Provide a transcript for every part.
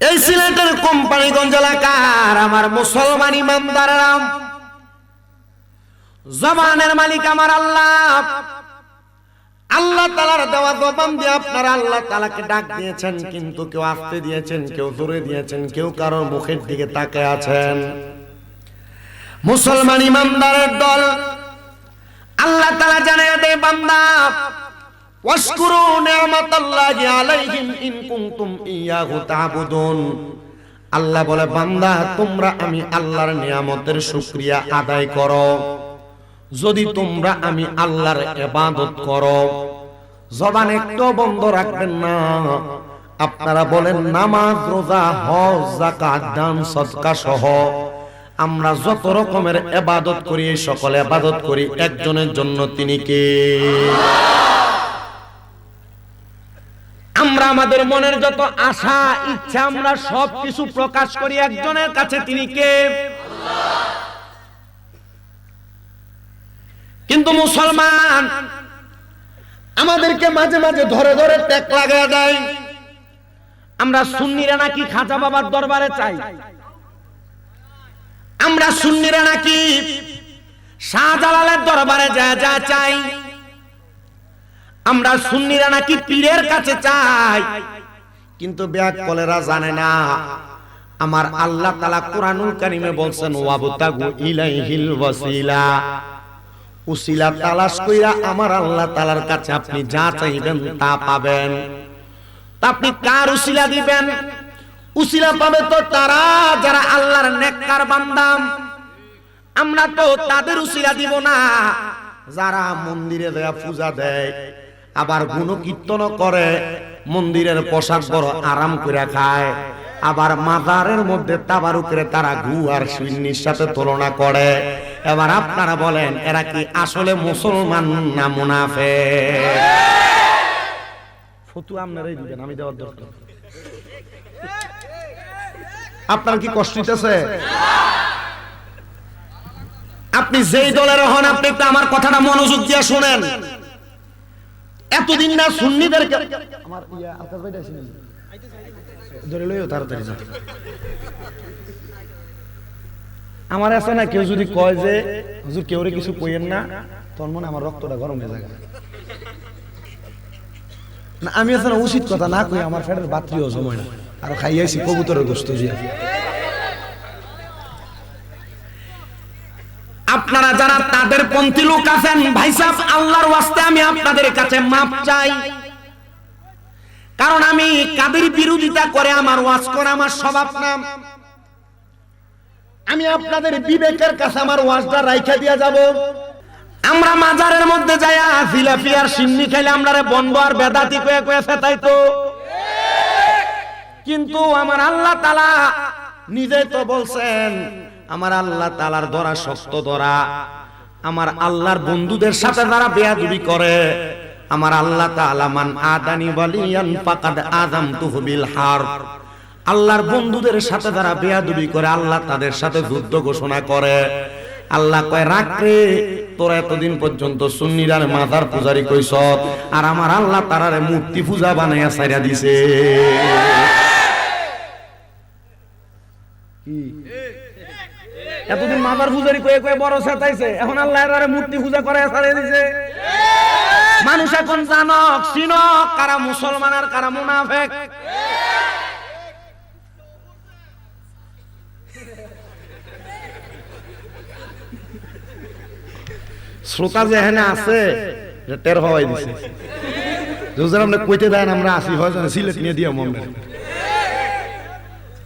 এই সিলেটের কোম্পানিগঞ্জ এলাকার আমার মুসলমান ইমানদাররা, জবানের মালিক আমার আল্লাহ, আল্লাহ তাআলার দেওয়া জবান দিয়ে আপনারা আল্লাহ তাআলাকে ডাক দিয়েছেন, কিন্তু কেউ আস্তে দিয়েছেন, কেউ জোরে দিয়েছেন, কেউ কারোর মুখের দিকে তাকিয়ে আছেন। মুসলমান ইমানদারের দল আল্লাহ তাআলা জানায় দেয়, বান্দা ওয়াশকুরু নি'মাতাল্লাহি আলাইহিম ইন কুনতুম ইয়াহু তা'বুদুন। আল্লাহ বলে, বান্দা তোমরা আমি আল্লাহর নিয়ামতের শুকরিয়া আদায় করো যদি তোমরা আমি আল্লাহর ইবাদত করো। জবান একটু বন্ধ রাখবেন না। আপনারা বলেন নামাজ, রোজা, হজ, যাকাত, দান, সদকা সহ আমরা যত রকমের ইবাদত করি, এই সকল ইবাদত করি একজনের জন্য, তিনি কে? আমরা আমাদের মনের যত আশা ইচ্ছা আমরা সব কিছু প্রকাশ করি একজনের কাছে, তিনি কে? কিন্তু মুসলমান আমাদেরকে মাঝে মাঝে ধরে ধরে ট্যাগ লাগিয়ে দেয়। আমরা সুন্নিরা নাকি খাজা বাবার দরবারে চাই, আমরা সুন্নিরা নাকি শাহজালালের দরবারে যা যা চাই, আমরা সুন্নিরা নাকি পীরের কাছে চাই। কিন্তু বেয়াক্কলেরা জানে না আমার আল্লাহ তাআলা কুরআনুল কারীমে বলছেন, ওয়াবতাগু ইলাইহিল ওয়াসিলা, উসিলা তালাশ কইরা আমার আল্লাহ তাআলার কাছে আপনি যা চাইবেন তা পাবেন। তা আপনি কার উসিলা দিবেন? উসিলা পাবে তো তারা যারা আল্লাহর নেককার বান্দা। আমরা তো তাদের উসিলা দিব না যারা মন্দিরে দেয়া পূজা দেয়, আবার গুণকীর্তন করে, মন্দিরের পোশাক বড় আরাম করে খায়, আবার মাজারের মধ্যে তাবারুকের তারা ঘু আর সুন্নির সাথে তুলনা করে। এবার আপনারা বলেন এরা কি আসলে মুসলমান না মুনাফিক? ফতোয়া আপনারাই দিবেন, আমি দেওয়ার দরকার। আপনার কি কষ্ট হইতেছে? আপনি যেই দলের হন, আপনি একটু আমার কথাটা মনোযোগ দিয়ে শুনেন। এতদিন না সুন্নিদেরকে আমার আলকাস ভাই আসেন, ধরে লইও তাড়াতাড়ি যা। আমার আছে না, কেউ যদি কয় যে হুজুর কেউরে কিছু কইেন না, তখন মনে আমার রক্তটা গরম হয়ে যায় না। আমি আছে না উচিত কথা না কই আমার ফেটের বাত্রিও সময় না, আর খাইয়াছি কবুতরের গোশত জিয়া। আপনারা যারা তাদের পন্থী লোক আছেন, ভাই সাহেব আল্লাহর ওয়াস্তে আমি আপনাদের কাছে মাপ চাই। কারণ আমি কাদের বিরোধিতা করে আমার ওয়াজ করা আমার স্বভাব না। আমি আপনাদের বিবেকের কাছে আমার ওয়াজটা রাইখা দিয়া যাব। আমরা মাজারের মধ্যে যাইয়া জিলাপি আর সিন্নি খাইলে আমরারে বন্ধ আর বেদাতি কয়ে কয়ে ফেতাইতো। কিন্তু আমার আল্লাহ তাআলা নিজেই তো বলছেন, আমার আল্লাহ তাআলার ধরা শক্ত ধরা। আমার আল্লাহর বন্ধুদের সাথে যারা বেয়াদবি করে, আমার আল্লাহ তাআলা মান আদানি ওয়ালিয়ান ফাকাদ আযামতুহু বিল হারব, আল্লাহর বন্ধুদের সাথে যারা বেয়াদবি করে আল্লাহ তাদের সাথে যুদ্ধ ঘোষণা করে। আল্লাহ কয় রাখরে তোরা এতদিন পর্যন্ত সুন্নিরার মাজার পূজারি কইছ, আর আমার আল্লাহ তারারে মূর্তি পূজা বানাইয়া ছাইরা দিছে। এতদিন মাজার পূজারি কয়ে কয়ে বড় সাতাইছে, এখন আল্লাহ এর মূর্তি পূজা করে ছাড়িয়ে দিছে। মানুষ এখন জানক চিনক কারা মুসলমান আর কারা মুনাফিক। শ্রোতা যে এখানে আছে টের হওয়াই দিছে, যদি আমরা কইতে দেন আমরা আসি হয় সিলেট নিয়ে দিয়ে মন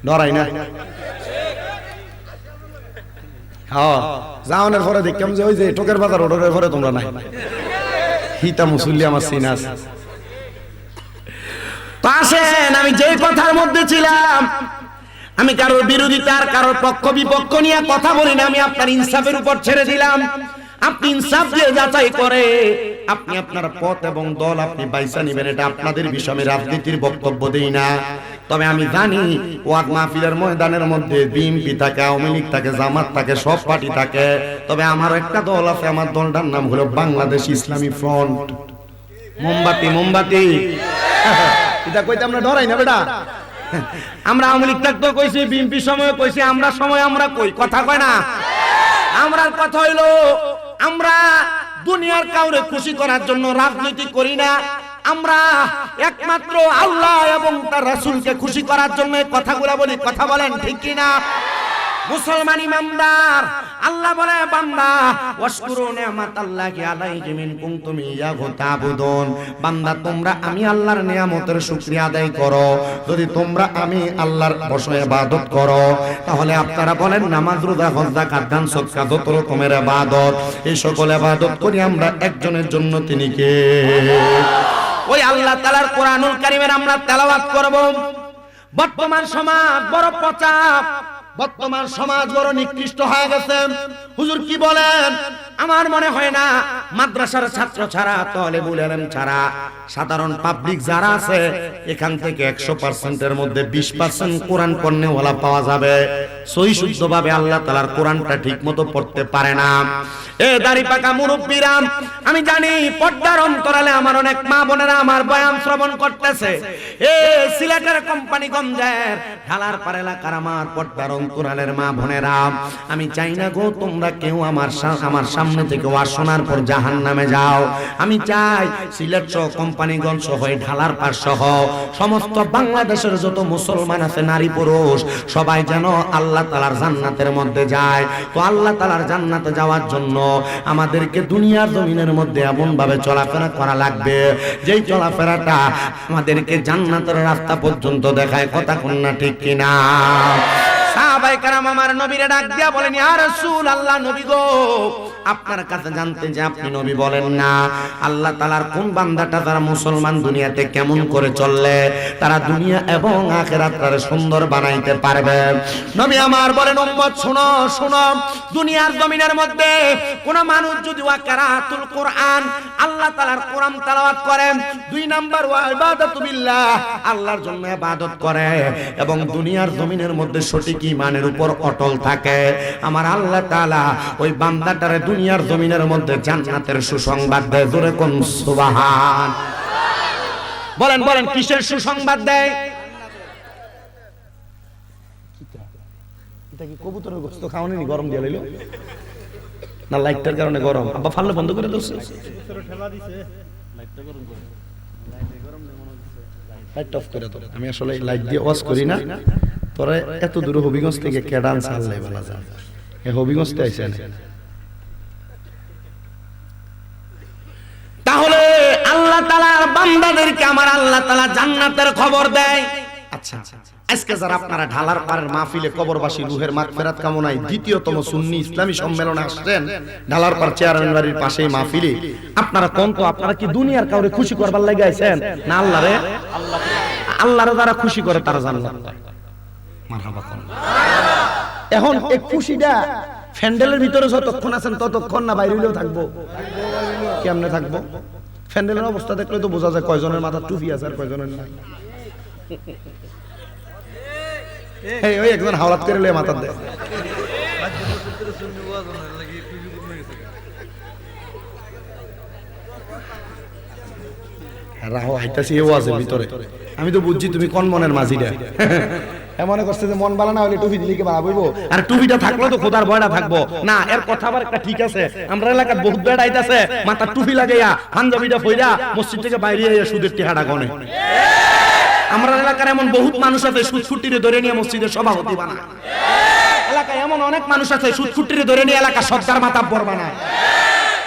ডরাই না। হ্যাঁ যাওয়ানোর পরে দেখলাম যে ওই যে টোকের বাজার ওটার পরে তোমরা নাই হিতা মুসল্লি আমার সিনাস পাশেন। আমি যেই কথার মধ্যে ছিলাম, আমি কারোর বিরোধিতার কারোর পক্ষ বিপক্ষ নিয়ে কথা বলি না, আমি আপনার ইনসাফের উপর ছেড়ে দিলাম। আপনি ইনসাফ দিয়ে যাচাই করে আপনি আপনার পথ এবং দল আপনি বাইসা নিবেন, এটা আপনাদের বিষয়। আমি রাজনীতির বক্তব্য দেই না, তবে আমি জানি ওয়াজ মাহফিলের ময়দানের মধ্যে বিএনপি থাকে, আওয়ামী লীগ থাকে, জামাত থাকে, সব পার্টি থাকে। তবে আমার একটা দল আছে, আমার দলটার নাম হলো বাংলাদেশ ইসলামী ফ্রন্ট। মোমবাতি মোমবাতি এটা কইতে আমরা ডরাই না বেটা। আমরা আওয়ামী লীগ থাকতেও কইছি, বিএনপি সময় কইছি, আমরা সময় আমরা কই, কথা কয় না। আমরার কথা হইলো আমরা দুনিয়ার কাউরে খুশি করার জন্য রাজনীতি করি না, আমরা একমাত্র আল্লাহ এবং তার রাসূলকে খুশি করার জন্য কথাগুলো বলি। কথা বলেন ঠিক কি না? মুসলমান ইমানদার আল্লাহ বলে বান্দা ওয়াশকুরু নি'মাতাল্লাহি আলাইকুম ইন কুনতুম ইয়াহু তা'বুদুন, বান্দা তোমরা আমি আল্লাহর নিয়ামতের শুকরিয়া আদায় করো, যদি তোমরা আমি আল্লাহর বশে ইবাদত করো। তাহলে আপনারা বলেন নামাজ, রোজা, হজ, যাকাত, দান, সদকা যত রকমের ইবাদত, এই সকল ইবাদত করি আমরা একজনের জন্য, তিনি কে? ওই আল্লাহ তাআলার কোরআনুল কারীমের আমরা তেলাওয়াত করব। বর্তমান সমাজ বড় পচা, বর্তমান সমাজ বড় নিকৃষ্ট হয়ে গেছে। হুজুর কি বলেন? আমার মনে হয় না মাদ্রাসার ছাত্র ছাড়া, তালেবুল ইলম ছাড়া সাধারণ পাবলিক যারা আছে এখান থেকে 100% এর মধ্যে 20% কোরআন পড়নেওয়ালা পাওয়া যাবে। সহি শুদ্ধভাবে আল্লাহ তাআলার কোরআনটা ঠিকমতো পড়তে পারে না। এ দাড়ি পাকা মুরব্বিরা, আমি জানি পর্দার অন্তরালে আমার অনেক মা বোনেরা আমার বয়ান শ্রবণ করতেছে। এ সিলেটের কোম্পানিগঞ্জের ঢালার পার এলাকার আমার পর্দার অন্তরালের মা বোনেরা, আমি চাই না গো তোমরা কেউ আমার সামনে থেকে ওয়াজ শোনার পর জাহান্নামে যাও। আমি চাই সিলেট সহ কোম্পানিগঞ্জ সহ ঢালার পার সহ সমস্ত বাংলাদেশের যত মুসলমান আছে নারী পুরুষ সবাই যেন আল্লাহ তাআলার জান্নাতের মধ্যে যায়। তো আল্লাহ তাআলার জান্নাতে যাওয়ার জন্য আমাদেরকে দুনিয়ার জমিনের মধ্যে এমন ভাবে চলাফেরা করা লাগবে যেই চলাফেরাটা আমাদেরকে জান্নাতের রাস্তা পর্যন্ত দেখায়। কথা কোন না ঠিক কিনা? সাহাবায়ে কেরাম আমার নবীরে ডাক দিয়া বলেন, ইয়া রাসূলুল্লাহ, নবী গো আপনার কাছে জানতে যে আপনি নবী বলেন না আল্লাহ তাআলার কোন বান্দাটা তারা মুসলমান দুনিয়াতে কেমন করে চললে তারা দুনিয়া এবং আখিরাতটারে সুন্দর বানাইতে পারবে। নবী আমার বলেন, উম্মত শুনো শুনো, দুনিয়ার জমিনের মধ্যে কোন মানুষ যদি ওয়াকিরাতুল কোরআন আল্লাহ তাআলার কোরআন তেলাওয়াত করে, 2 নাম্বার ওয়া ইবাদাতু বিল্লাহ আল্লাহর জন্য ইবাদত করে এবং দুনিয়ার জমিনের মধ্যে সঠিক ঈমানের উপর অটল থাকে, আমার আল্লাহ তাআলা ওই বান্দাটারে দুনিয়ার জমিনের মধ্যে জান্নাতের সুসংবাদ দেয়। জোরে কোন সুবহান। বলেন বলেন কিসের সুসংবাদ দেয়? এটা কি কবুতরের গোশত খাওয়ানি গরম দিয়ে লইলো না লাইটটার কারণে গরম? আব্বা ফাললে বন্ধ করে দাও, ঠেলা দিছে লাইটটা গরম করে, লাইটে গরম মনে হচ্ছে, লাইট অফ করে দাও। আমি আসলে লাইট দিয়ে ওয়াজ করি না, তোরা এত দূর হবিগঞ্জ থেকে কে ডান্স আল্লাহ বলা যায়, এ হবিগঞ্জ তে আইছেন। তাহলে আল্লাহ তাআলার বান্দাদেরকে আমার আল্লাহ তাআলা জান্নাতের খবর দেয়। আচ্ছা, আজকে যারা আপনারা ঢালার পাড়ের মাহফিলে কবরবাসী রুহের মাগফিরাত কামনায় দ্বিতীয়তম সুন্নি ইসলামী সম্মেলনে আসছেন, ঢালার পাড় চেয়ারম্যান বাড়ির পাশেই মাহফিলে, আপনারা কোন তো আপনারা কি দুনিয়ার কাউরে খুশি করবার লাগি আইছেন না আল্লাহরে? আল্লাহরে যারা খুশি করে তারা জান্নাত পায়। মারহাবা কোন। এখন এই খুশিটা ফ্যান্ডেলের ভিতরে যতক্ষণ আছেন ততক্ষণ না বাইরে হইলেও থাকবো? কেমনে থাকবো? ফ্যান্ডেলের অবস্থা দেখলে তো বোঝা যায় কয়জনের মাথা টুপি আছে আর কয়জনের নাই। এই ওই একজন হাওলাত করে লয়ে মাথা দেয়। রাহো আইতাছি এও আছে ভিতরে, আমি তো বুঝছি তুমি কোন মনের মাঝিটা। মনে করছে যে মন ভালো না হলে টুপি দিলে কি ভালো হইব? আর টুপিটা থাকলে তো খোদার ভয়টা থাকবো না। এর কথা আবার একটা ঠিক আছে, আমরা এলাকার বহুত বেড়া আইতাছে মাথা টুপি লাগাইয়া পাঞ্জাবিটা ফইরা মসজিদ থেকে বাইরে আইয়া সুদের টিহাটা গনে। আমরা এলাকার এমন বহুত মানুষ আছে সুদ ফুটিরে ধরে নিয়ে মসজিদের সভাপতি বানায়। এলাকায় এমন অনেক মানুষ আছে সুদ ফুটিরে ধরে নিয়ে এলাকা সর্দার মাতাব্বর বানায়।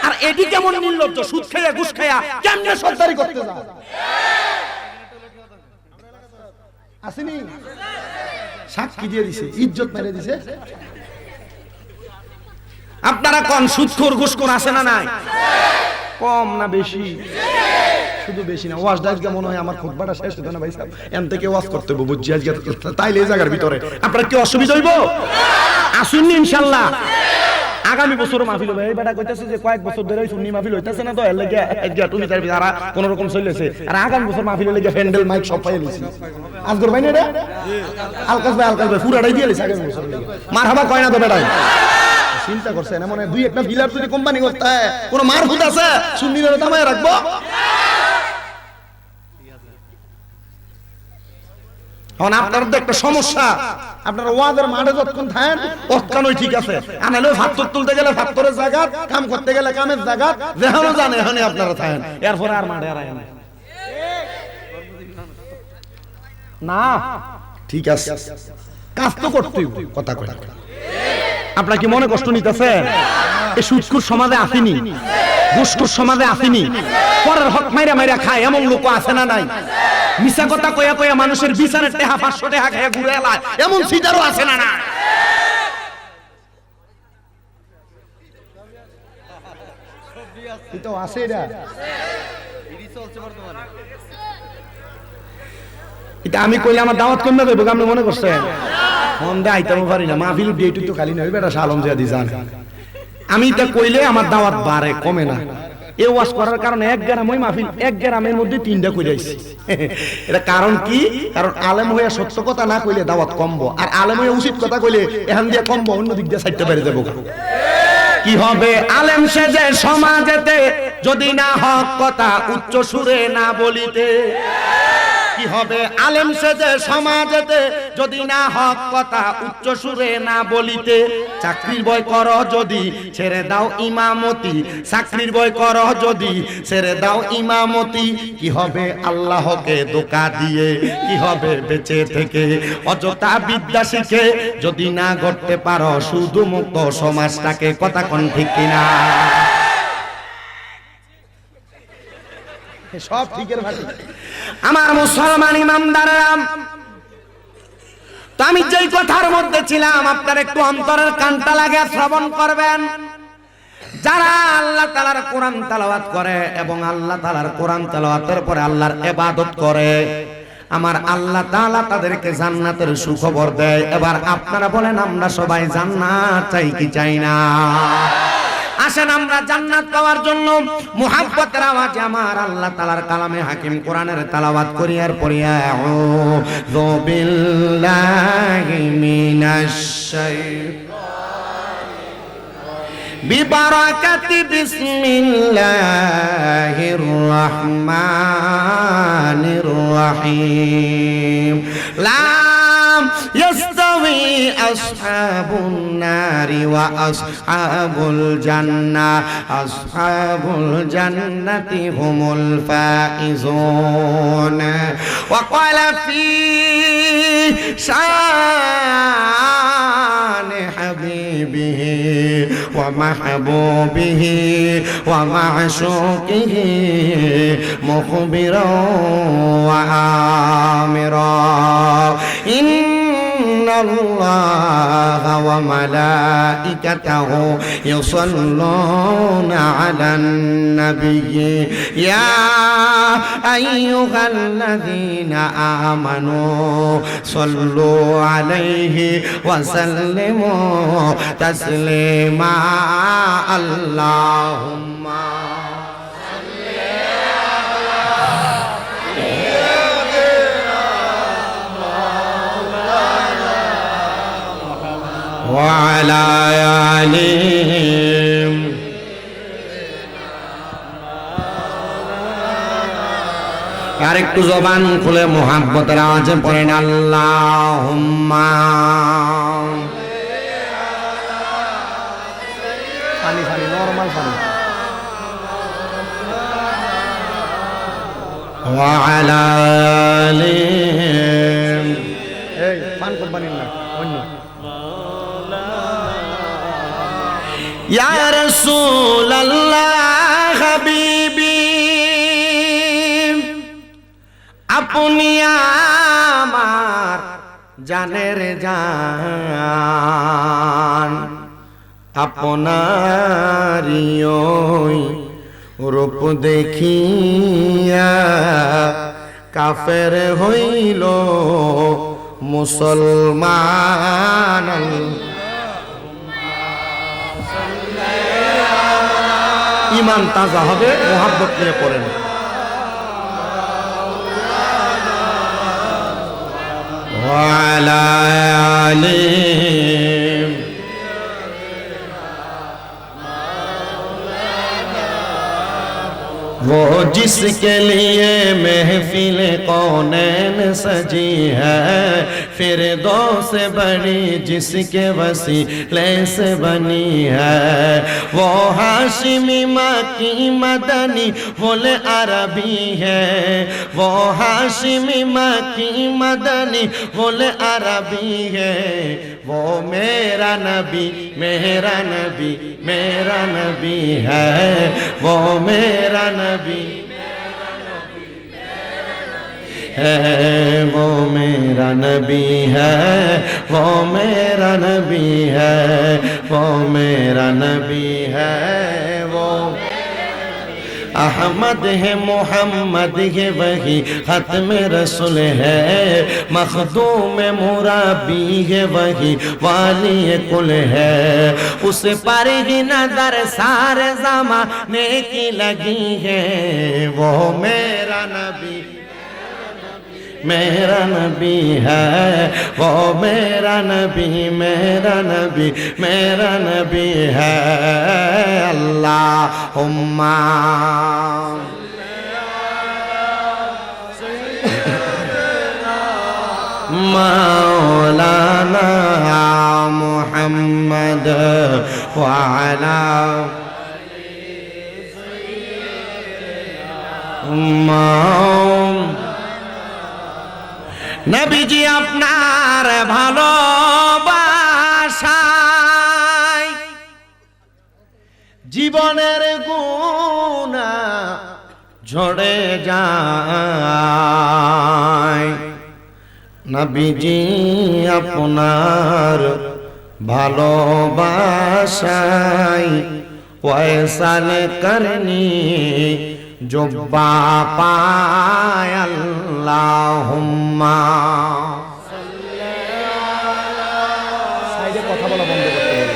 আর এটি কেমন নির্লজ্জ, সুদ খাইয়া ঘুষ খাইয়া কেমনে সর্দারি করতে যায়? আসেনি সাক্ষী দিয়ে দিছে, ইজ্জত মেরে দিছে। আপনারা কোন সুদখোর ঘুষখোর আছে না নাই? কম না বেশি? শুধু বেশি না। ওয়াজ দাইজ মনে হয় আমার খুতবাটা শেষ হতো না ভাই সাহেব, এন থেকে ওয়াজ করতে হবে বুঝছি আজকে, তাইলে এই জায়গার ভিতরে আপনার কি অসুবিধা হইব? আসুন ইনশাআল্লাহ। আগামী বছর মাহফিল হবে। এই বেটা কইতাছে যে কয়েক বছর ধরে সুন্নি মাহফিল হইতাছে না, তো এর লাগি আজকে তুমি তার যারা কোন রকম চলেছে, আর আগামী বছর মাহফিল লাগি প্যান্ডেল মাইক সব পাইয়ে লইছি। আজগর ভাই না রে আলকাস ভাই পুরাটাই দিয়ে লইছে আগামী বছর লাগি। মারহাবা কয় না তো বেটাই চিন্তা করছে না, মনে দুই একটা ফিলার যদি কোম্পানি করতে হয় কোন মারফুত আছে সুন্নিরা দামায় রাখবো। এখন আপনার তো একটা সমস্যা, আপনার ওয়াজের মাঠে যতক্ষণ থাকেন অতক্ষণই ঠিক আছে, আনালে ফাত্তর তুলতে গেলে ফাত্তরের জায়গা, কাম করতে গেলে কামের জায়গা, যেখানে জানে এখানে আপনারা থাকেন, এরপরে আর মাঠে আর আয় না। না ঠিক আছে, কাজ তো করতেই কথা কয়। আপনারা কি মনে কষ্ট নিতেছে? এই সুদখোর সমাজে আসেনি, ঘুষখোর সমাজে আসেনি, পরের হক মাইরা মাইরা খায় এমন লোক আছে না নাই? মিছা কথা কয়া কয়া মানুষের বিচারের টাকা 500 টাকা খায় ঘুরে এলায় এমন সিটারও আছে না না? এটা আছে, এটা আমি কইলে আমার দাওয়াত কমে দেবো, আপনি মনে করছেন? ফোন দে আইতাম পারি না, মাহফিল ডেট তো খালি নয়, বেটা সালম জিয়া দি জান। আমি এটা কইলে আমার দাওয়াত বাড়ে, কমে না। এই ওয়াজ করার কারণে এক গ্রাম ওই মাহফিল, এক গ্রামের মধ্যে 3টা কইরাইছি। এটা কারণ কি? কারণ আলেম হইয়া সত্য কথা না কইলে দাওয়াত কমবো, আর আলেম হইয়া উচিত কথা কইলে এখান দিয়ে কমবো, অন্য দিক দিয়ে সাইডটা বেড়ে যাবো। কি হবে আলেম সেজে সমাজেতে যদি না হক কথা উচ্চ সুরে না বলিতে? কি হবে আলেম সেজে সমাজেতে যদি না হক কথা উচ্চ সুরে না বলিতে? চাকরির ভয় করো যদি ছেড়ে দাও ইমামতি, চাকরির ভয় করো যদি ছেড়ে দাও ইমামতি। কি হবে আল্লাহকে ধোঁকা দিয়ে? কি হবে বেঁচে থেকে অযথা বিদ্যা শিখে যদি না গড়তে পারো শুধু মুক্ত সমাজটাকে? কথা কোন ঠিক কিনা? সব ঠিকের ভাটি। আমার মুসলমান ইমানদাররা, তো আমি যেই কথার মধ্যে ছিলাম আপনার একটু অন্তরের কানটা লাগে শ্রবণ করবেন। যারা আল্লাহ তাআলার কোরআন তেলাওয়াত করে এবং আল্লাহ তাআলার কোরআন তেলাওয়াতের পরে আল্লাহর ইবাদত করে, আমার আল্লাহ তাআলা তাদেরকে জান্নাতের সুখবর দেয়। এবার আপনারা বলেন আমরা সবাই জান্নাত চাই কি চাই না? আসেন আমরা জান্নাত পাওয়ার জন্য মুহাব্বতের আওয়াজে আমার আল্লাহ তাআলার কালামে হাকিম কোরআনের তেলাওয়াত করি আর পড়ি আউযু বিল্লাহি মিনাশ শাইতানির বিবারাকাতি বিসমিল্লাহির রাহমানির রাহিম। লা ইয়াস্তাওই আসহাবুন নারি ওয়া আসহাবুল জান্নাহ, আসহাবুল জান্নাতি হুমুল ফাইজুন। ওয়া ক্বালা ফি শানি হাবিবিহি ওয়া মাহবুবিহি ওয়া মা'শুকিহি মুখবিরান ওয়া আমিরা। ইন্নাল্লাহা ওয়া মালাইকাতাহু ইউসাল্লুনা আলান নাবিয়্যি ইয়া আইয়ুহাল্লাযীনা আমানু সাল্লু আলাইহি ওয়া সাল্লিমু তাসলিমা। আল্লাহুম্মা وعلى آلهم আর একটু জবান খুলে মুহাব্বতের আওয়াজে পড়েন আল্লাহুম্মা। পানি পানি নরমাল পানি। وعلى آلهم এই পান কোম্পানি না অন্য। ইয়া রাসূলুল্লাহ হাবিবি আপনি আমার জানের জান, আপনারই ওই রূপ দেখিয়া কাফের হইল মুসলমান। ঈমান তাজা হবে, মুহাব্বত নিয়ে পড়েন। ওয়ালা আলিহিম वो जिसके लिए महफिल कौनैन सजी है, फिरदौस से बड़ी जिसके वसीले से बनी है, वो हाशिमी मक्की मदनी फुल अरबी है, वो हाशिमी मक्की मदनी फुल अरबी है, वो मेरा नबी मेरा नबी मेरा नबी है, वो मेरा नबी है, वो मेरा नबी है, वो मेरा नबी है, वो मेरा नबी है, वो अहमद है मोहम्मद है वही खत्म रसूल है, मखदूम मुराबी है वही वाली कुल है, उस पर ही नजर सारे ज़माने की लगी है, वो मेरा नबी मेरा नबी है, वो मेरा नबी मेरा नबी मेरा नबी है। अल्लाहुम्मा मौलाना मुहम्मद व अला নবীজি আপনার ভালোবাসায় জীবনের গুনাহ ঝরে যায়, নবীজি আপনার ভালোবাসায় ওয়াসাল করনি जुब्बा पाय अल्लाहुम्मा साइडे কথা বলা বন্ধ করতে হবে।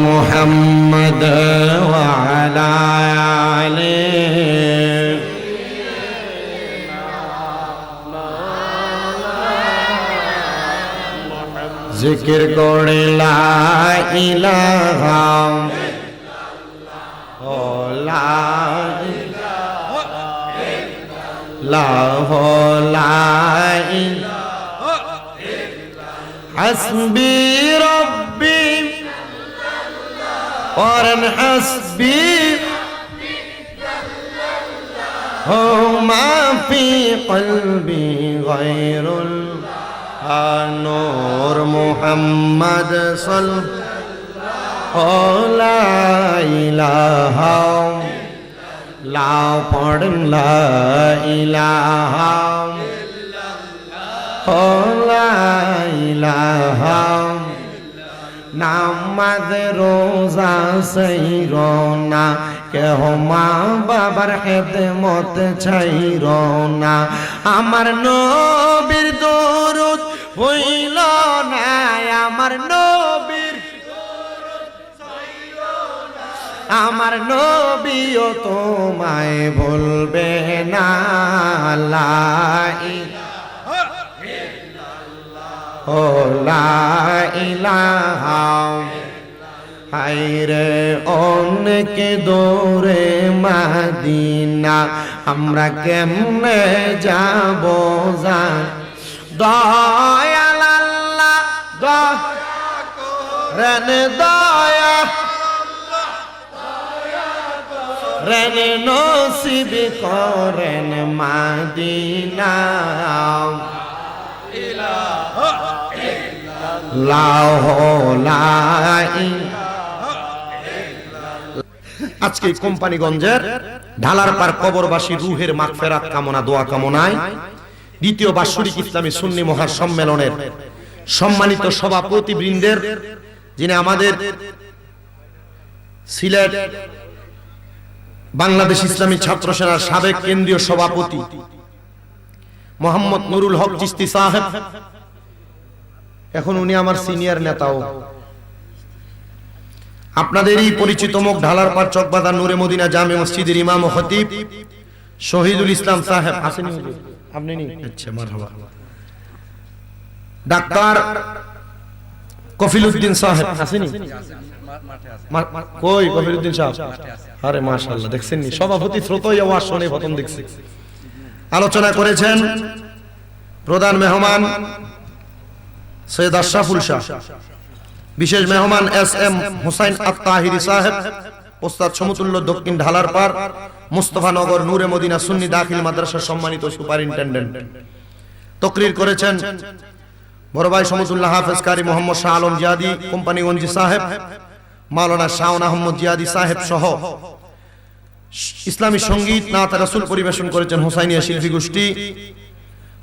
मुहम्मद व अला आले जिक्र करे ला इलाहा हस्बी रब्बी और हस्बी हो माफी क़ल्बी गैरुल नूर मुहम्मद सल्लल्लाहु ला इलाहा ला पढ़ ला इलाहा हो ला इलाहा नामाज रोजा सही रोना के हो माँ बाबर खिदमत छई रोना আমার নবীর দরুদ হইল না আমার নবীর আমার নবীও তোমায় ভুলবে না লা ইলাহা ইল্লাল্লাহ ও লা ইলাহা হায়রে অনেক দূরে মদিনা আমরা কেমনে যাব জান দয়াল আল্লাহ দয়া করেন দয়া রেন নসিব করেন মদিনা ইলাহা ইল্লাল্লাহ লা আজকে কোম্পানিগঞ্জের ঢালার পার কবরবাসী রুহের মাগফিরাত কামনা দোয়া কামনায় দ্বিতীয় বাৎসরিক ইসলামী সুন্নি মহাসম্মেলনের সম্মানিত সভাপতিবৃন্দের, যিনি আমাদের সিলেট বাংলাদেশ ইসলামী ছাত্র সেনার সাবেক কেন্দ্রীয় সভাপতি মোহাম্মদ নুরুল হক চিশতি সাহেব, এখন উনি আমার সিনিয়র নেতাও, আপনাদেরই পরিচিত মুখ ঢালার পার চকবাজার নূরে মদিনা জামে মসজিদের ইমাম ও খতিব শহীদুল ইসলাম সাহেব আসেনি আপনি নি? আচ্ছা মারহাবা। ডাক্তার কফিলউদ্দিন সাহেব আসেনি? কই কফিলউদ্দিন সাহেব? আরে মাশাআল্লাহ, দেখছেন নি সভাপতি স্রোতই আওয়াজ শুনে প্রথম দেখছি। আলোচনা করেছেন প্রধান মেহমান সৈয়দ আশরাফুল শাহ, বিশেষ মেহমান এস.এম. হুসাইন আত-তাহিরি সাহেব, ওস্তাদ সমতুল্য দক্ষিণ ঢালারপাড় মুস্তাফানগর নূরে মদিনা সুন্নি দাখিল মাদ্রাসার সম্মানিত সুপারিনটেন্ডেন্ট। তকরির করেছেন বড় ভাই সমতুল্লাহ হাফেজ কারি মোহাম্মদ শাহ আলম জিয়াদি কোম্পানিগঞ্জি সাহেব, মাওলানা শাওন আহমদ জিয়াদি সাহেব সহ ইসলামী সঙ্গীত নাত রাসূল পরিবেশন করেছেন হুসাইনিয়া শিল্পী গোষ্ঠী।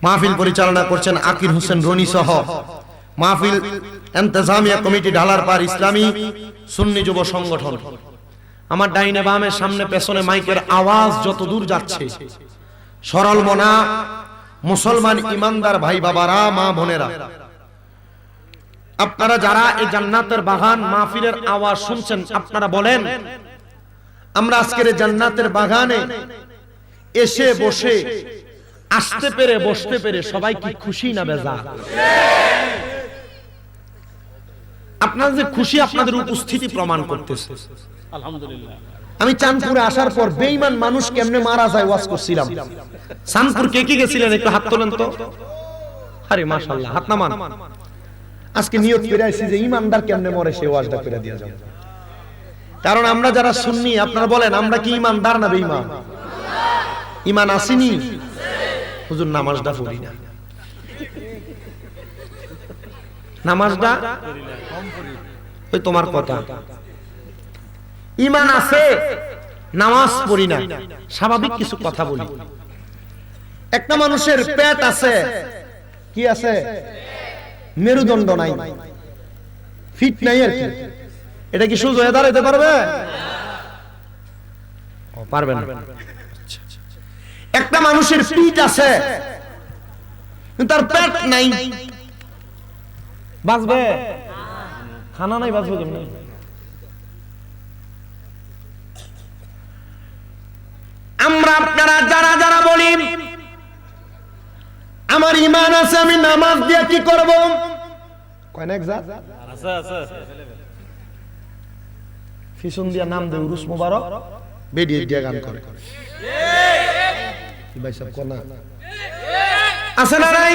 মাহফিল পরিচালনা করছেন আকির হোসেন রনি সহ মাহফিল ইন্তেজামিয়া কমিটি ঢালারপাড় ইসলামী সুন্নি যুব সংগঠন। আমার ডাইনে বামে সামনে পেছনে মাইকের আওয়াজ যত দূর যাচ্ছে, সরল মনা মুসলমান ইমানদার ভাই বাবারা, মা বোনেরা, আপনারা যারা এই জান্নাতের বাগান মাহফিলের আওয়াজ শুনছেন, আপনারা বলেন আমরা আজকের এই জান্নাতের বাগানে এসে বসে আসতে পেরে বসতে পেরে সবাই কি খুশি না বেজার? আপনারা যে খুশি আপনাদের উপস্থিতি প্রমাণ করতেছে। আলহামদুলিল্লাহ। আমি চাঁদপুরে আসার পর বেঈমান মানুষ কেমনে মারা যায় ওয়াজ করছিলাম। চাঁদপুর কে কি গেছিলেন একটু হাত তোলেন তো। আরে মাশাআল্লাহ, হাত নামান। আজকে নিয়ত করে আইছি যে ইমানদার কেমনে মরে সেই ওয়াজটা করে দিয়া যাব। কারণ আমরা যারা সুন্নি, আপনারা বলেন আমরা কি ইমানদার না বেঈমান? ইমান আসেনি? হুজুর নামাজটা পড়ি না, নামাজটা ওই তোমার কথা। ইমান আছে, নামাজ পড়ি না, স্বাভাবিক কিছু কথা বলি। একটা মানুষের পেট আছে, কি আছে? মেরুদণ্ড নাই, ফিট নাই আর কি। এটা কি সোজা হয়ে দাঁড়াতে পারবে? পারবে না। একটা মানুষের পিঠ আছে কিন্তু তার পেট নাই, বাঁচবে? খানা নাই, বাঁচবে কেমনে? আমরা আপনারা যারা যারা বলি আমার ঈমান আছে, আমি নামাজ দিয়ে কি করব? কয় না একজা আছে আছে ফিসুন দিয়া নাম দে উরুস মুবারক বেডিয়ে দিয়া গান করে। কি ভাই সব কোনা আছে না নাই?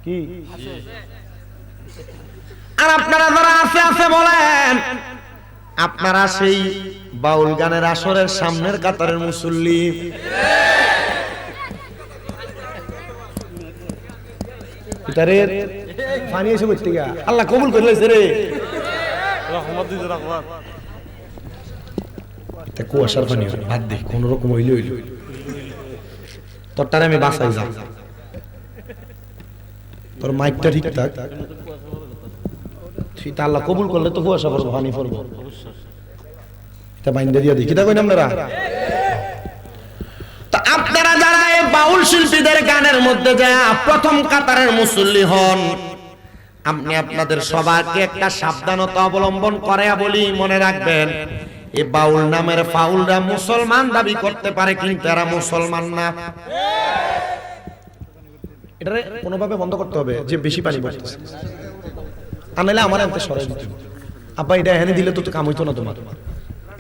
কি আর আপনারা যারা আছে আছে বলেন, আপনারা সেই বাউল গানের আসরের সামনের কাতারের মুসল্লি। এটারে পানি এসে করতে গা আল্লাহ কবুল করে লইছে রে, রহমত দিতে রহমত। তা কুয়াশার পানি বাদ দে, কোন রকম হইলে হইল তোরটারে আমি বাসাই যা, তোর মাইকটা ঠিক থাক, তুই তা আল্লাহ কবুল করলে তো কুয়াশা পড়বো, পানি পড়বো। এটা বাইন্দা দিয়া দেখি, তা কই না আপনারা? তা আপনারা যারা এই বাউল শিল্পীদের গানের মধ্যে যায় প্রথম কাতারের মুসল্লি হন, আপনি আপনাদের সবাইকে একটা সাবধানতা অবলম্বন করে বলি, মনে রাখবেন এই বাউল নামের ফাউলরা মুসলমান দাবি করতে পারে কিন্তু এরা মুসলমান না। এটারে কোনোভাবে বন্ধ করতে হবে যে বেশি পানি পড়তেছে, আনাইলে আমার এতে সরাই দিতে হবে। আব্বা এটা এখানে দিলে তো কাম হইতো না তোমার,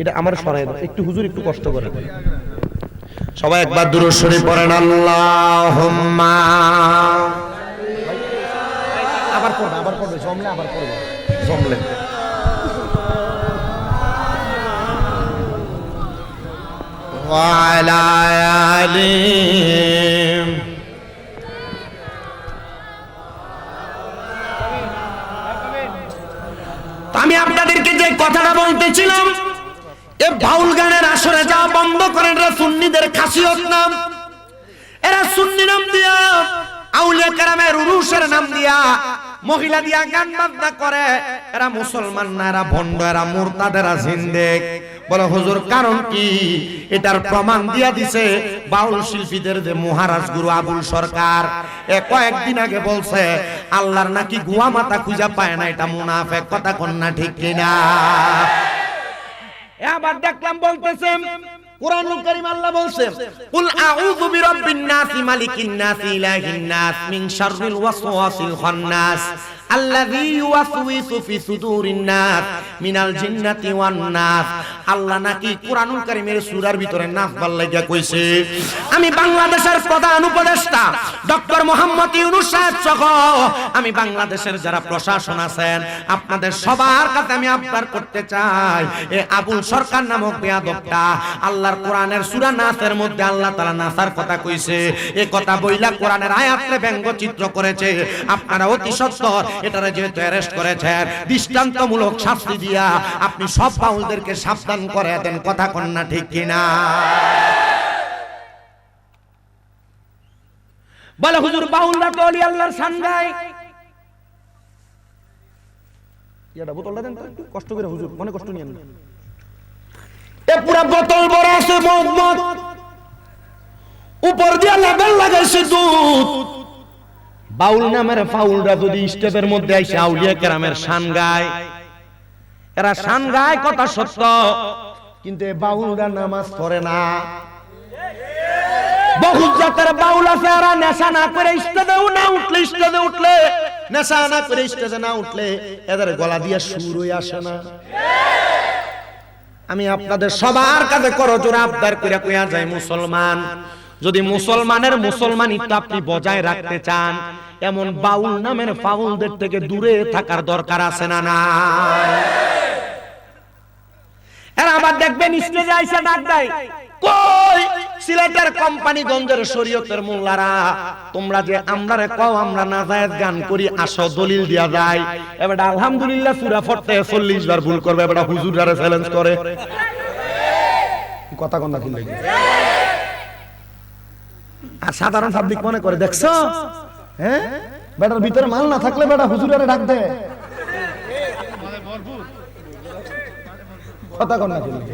এটা আমার সরাই দাও একটু, হুজুর একটু কষ্ট করে। সবাই একবার দুরূদ শরীফ পড়েন, আল্লাহুম্মা। আবার পড়বে জমলে, আবার পড়বে জমলে। ওয়া আলা আলি। আমি আপনাদেরকে যে কথাটা বলতেছিলাম, এ বাউল গানের আসরে যা বন্ধ করেন, এরা সুন্নিদের খাসিয়ত নাম। এরা সুন্নি নাম দিয়া, আউলিয়া কেরামের উরুসের নাম দিয়া, মহিলা দিয়া গান বাজনা করে। এরা মুসলমান না, এরা ভণ্ড, এরা মুরতাদ, এরা জিন্দেক। বলে হুজুর কারণ কি? এটার প্রমাণ দিয়া দিছে বাউল শিল্পীদের যে মহারাজ গুরু আবুল সরকার, কয়েকদিন আগে বলছে আল্লাহর নাকি গুয়া মাথা খুঁজা পায় না। এটা মুনাফেক কথা, কন্যা ঠিক কিনা? আবার দেখলাম বলতেছে কুরআনুল কারীম আল্লাহ বলছে কুল আউযু বিরাব্বিন নাস মালিকিন নাস ইলাহিন নাস মিন শাররিল ওয়াসওয়াসিল খান্নাস। আল্লাযী ইউওয়াসউইসু ফি সুদুরিন নাস মিনাল জিন্নাতি ওয়ান নাস। আল্লাহ নাকি কুরআনুল কারীমের সূরার ভিতরে নাস বল লাগিয়া কইছে। আমি বাংলাদেশের প্রধান উপদেষ্টা ডক্টর মোহাম্মদ ইউনূস সাহেব সহ আমি বাংলাদেশের যারা প্রশাসন আছেন আপনাদের সবার কাছে আমি আবদার করতে চাই, এই আবুল সরকার নামক বেয়াদবটা আল্লাহর কোরআনের সূরা নাসের মধ্যে আল্লাহ তাআলা নাসার কথা কইছে, এই কথা বইলা কোরআনের আয়াতে ব্যঙ্গচিত্র করেছে। আপনারা অতি সত্বর এটারে যেহেতু অ্যারেস্ট করেছেন, দৃষ্টান্তমূলক শাস্তি দিয়া আপনি সব বাউলদেরকে সাবধান করে দেন। কথা কোন না ঠিক কিনা? বলে হুজুর বাউলরা তো ওলি আল্লাহর শান গায়। এটা বোতলটা দেন তো একটু কষ্ট করে হুজুর, মনে কষ্ট নিয়েন না। এ পুরো বোতল ভরা আছে মদ, উপর দিয়ে লেবেল লাগাইছে দুধ। বাউল নামের ফাউলরা যদি স্টেপের মধ্যে আইসে আউলিয়া কেরামের শান গায়, এরা শান গায় কথা সত্য, কিন্তু এই বাউলরা নামাজ পড়ে না। বহু জাতের বাউল আছে, এরা নেশা না করে স্টেজে না উঠলে, স্টেজে উঠলে নেশা না করে স্টেজে না উঠলে এদের গলা দিয়ে সুরই আসে না। আমি আপনাদের সবার কাছে করজোড়ে আবদার করে কইয়া যাই, মুসলমান যদি মুসলমানের মুসলমানিত্ব আপনি বজায় রাখতে চান, এমন বাউল নামের ফাউলদের থেকে দূরে থাকার দরকার আছে না? না, এরা আবার দেখবেন স্টেজে আইসা ডাক দেয়, কই সিলেটের কোম্পানিগঞ্জের শরীয়তের মোল্লারা, তোমরা যে আমরারে কও আমরা নাজায়েজ গান করি, আসো দলিল দিয়া যায়। এবার আলহামদুলিল্লাহ সূরা পড়তে 40 বার ভুল করবে, এবার হুজুরারে চ্যালেঞ্জ করে। কথা কোন না কি লাগে? আর সাধারণ পাবলিক মনে করে, দেখছো হ্যাঁ বেটার ভিতরে মাল না থাকলে বেটা হুজুরারে ডাক দে। কথা কোন না কি লাগে?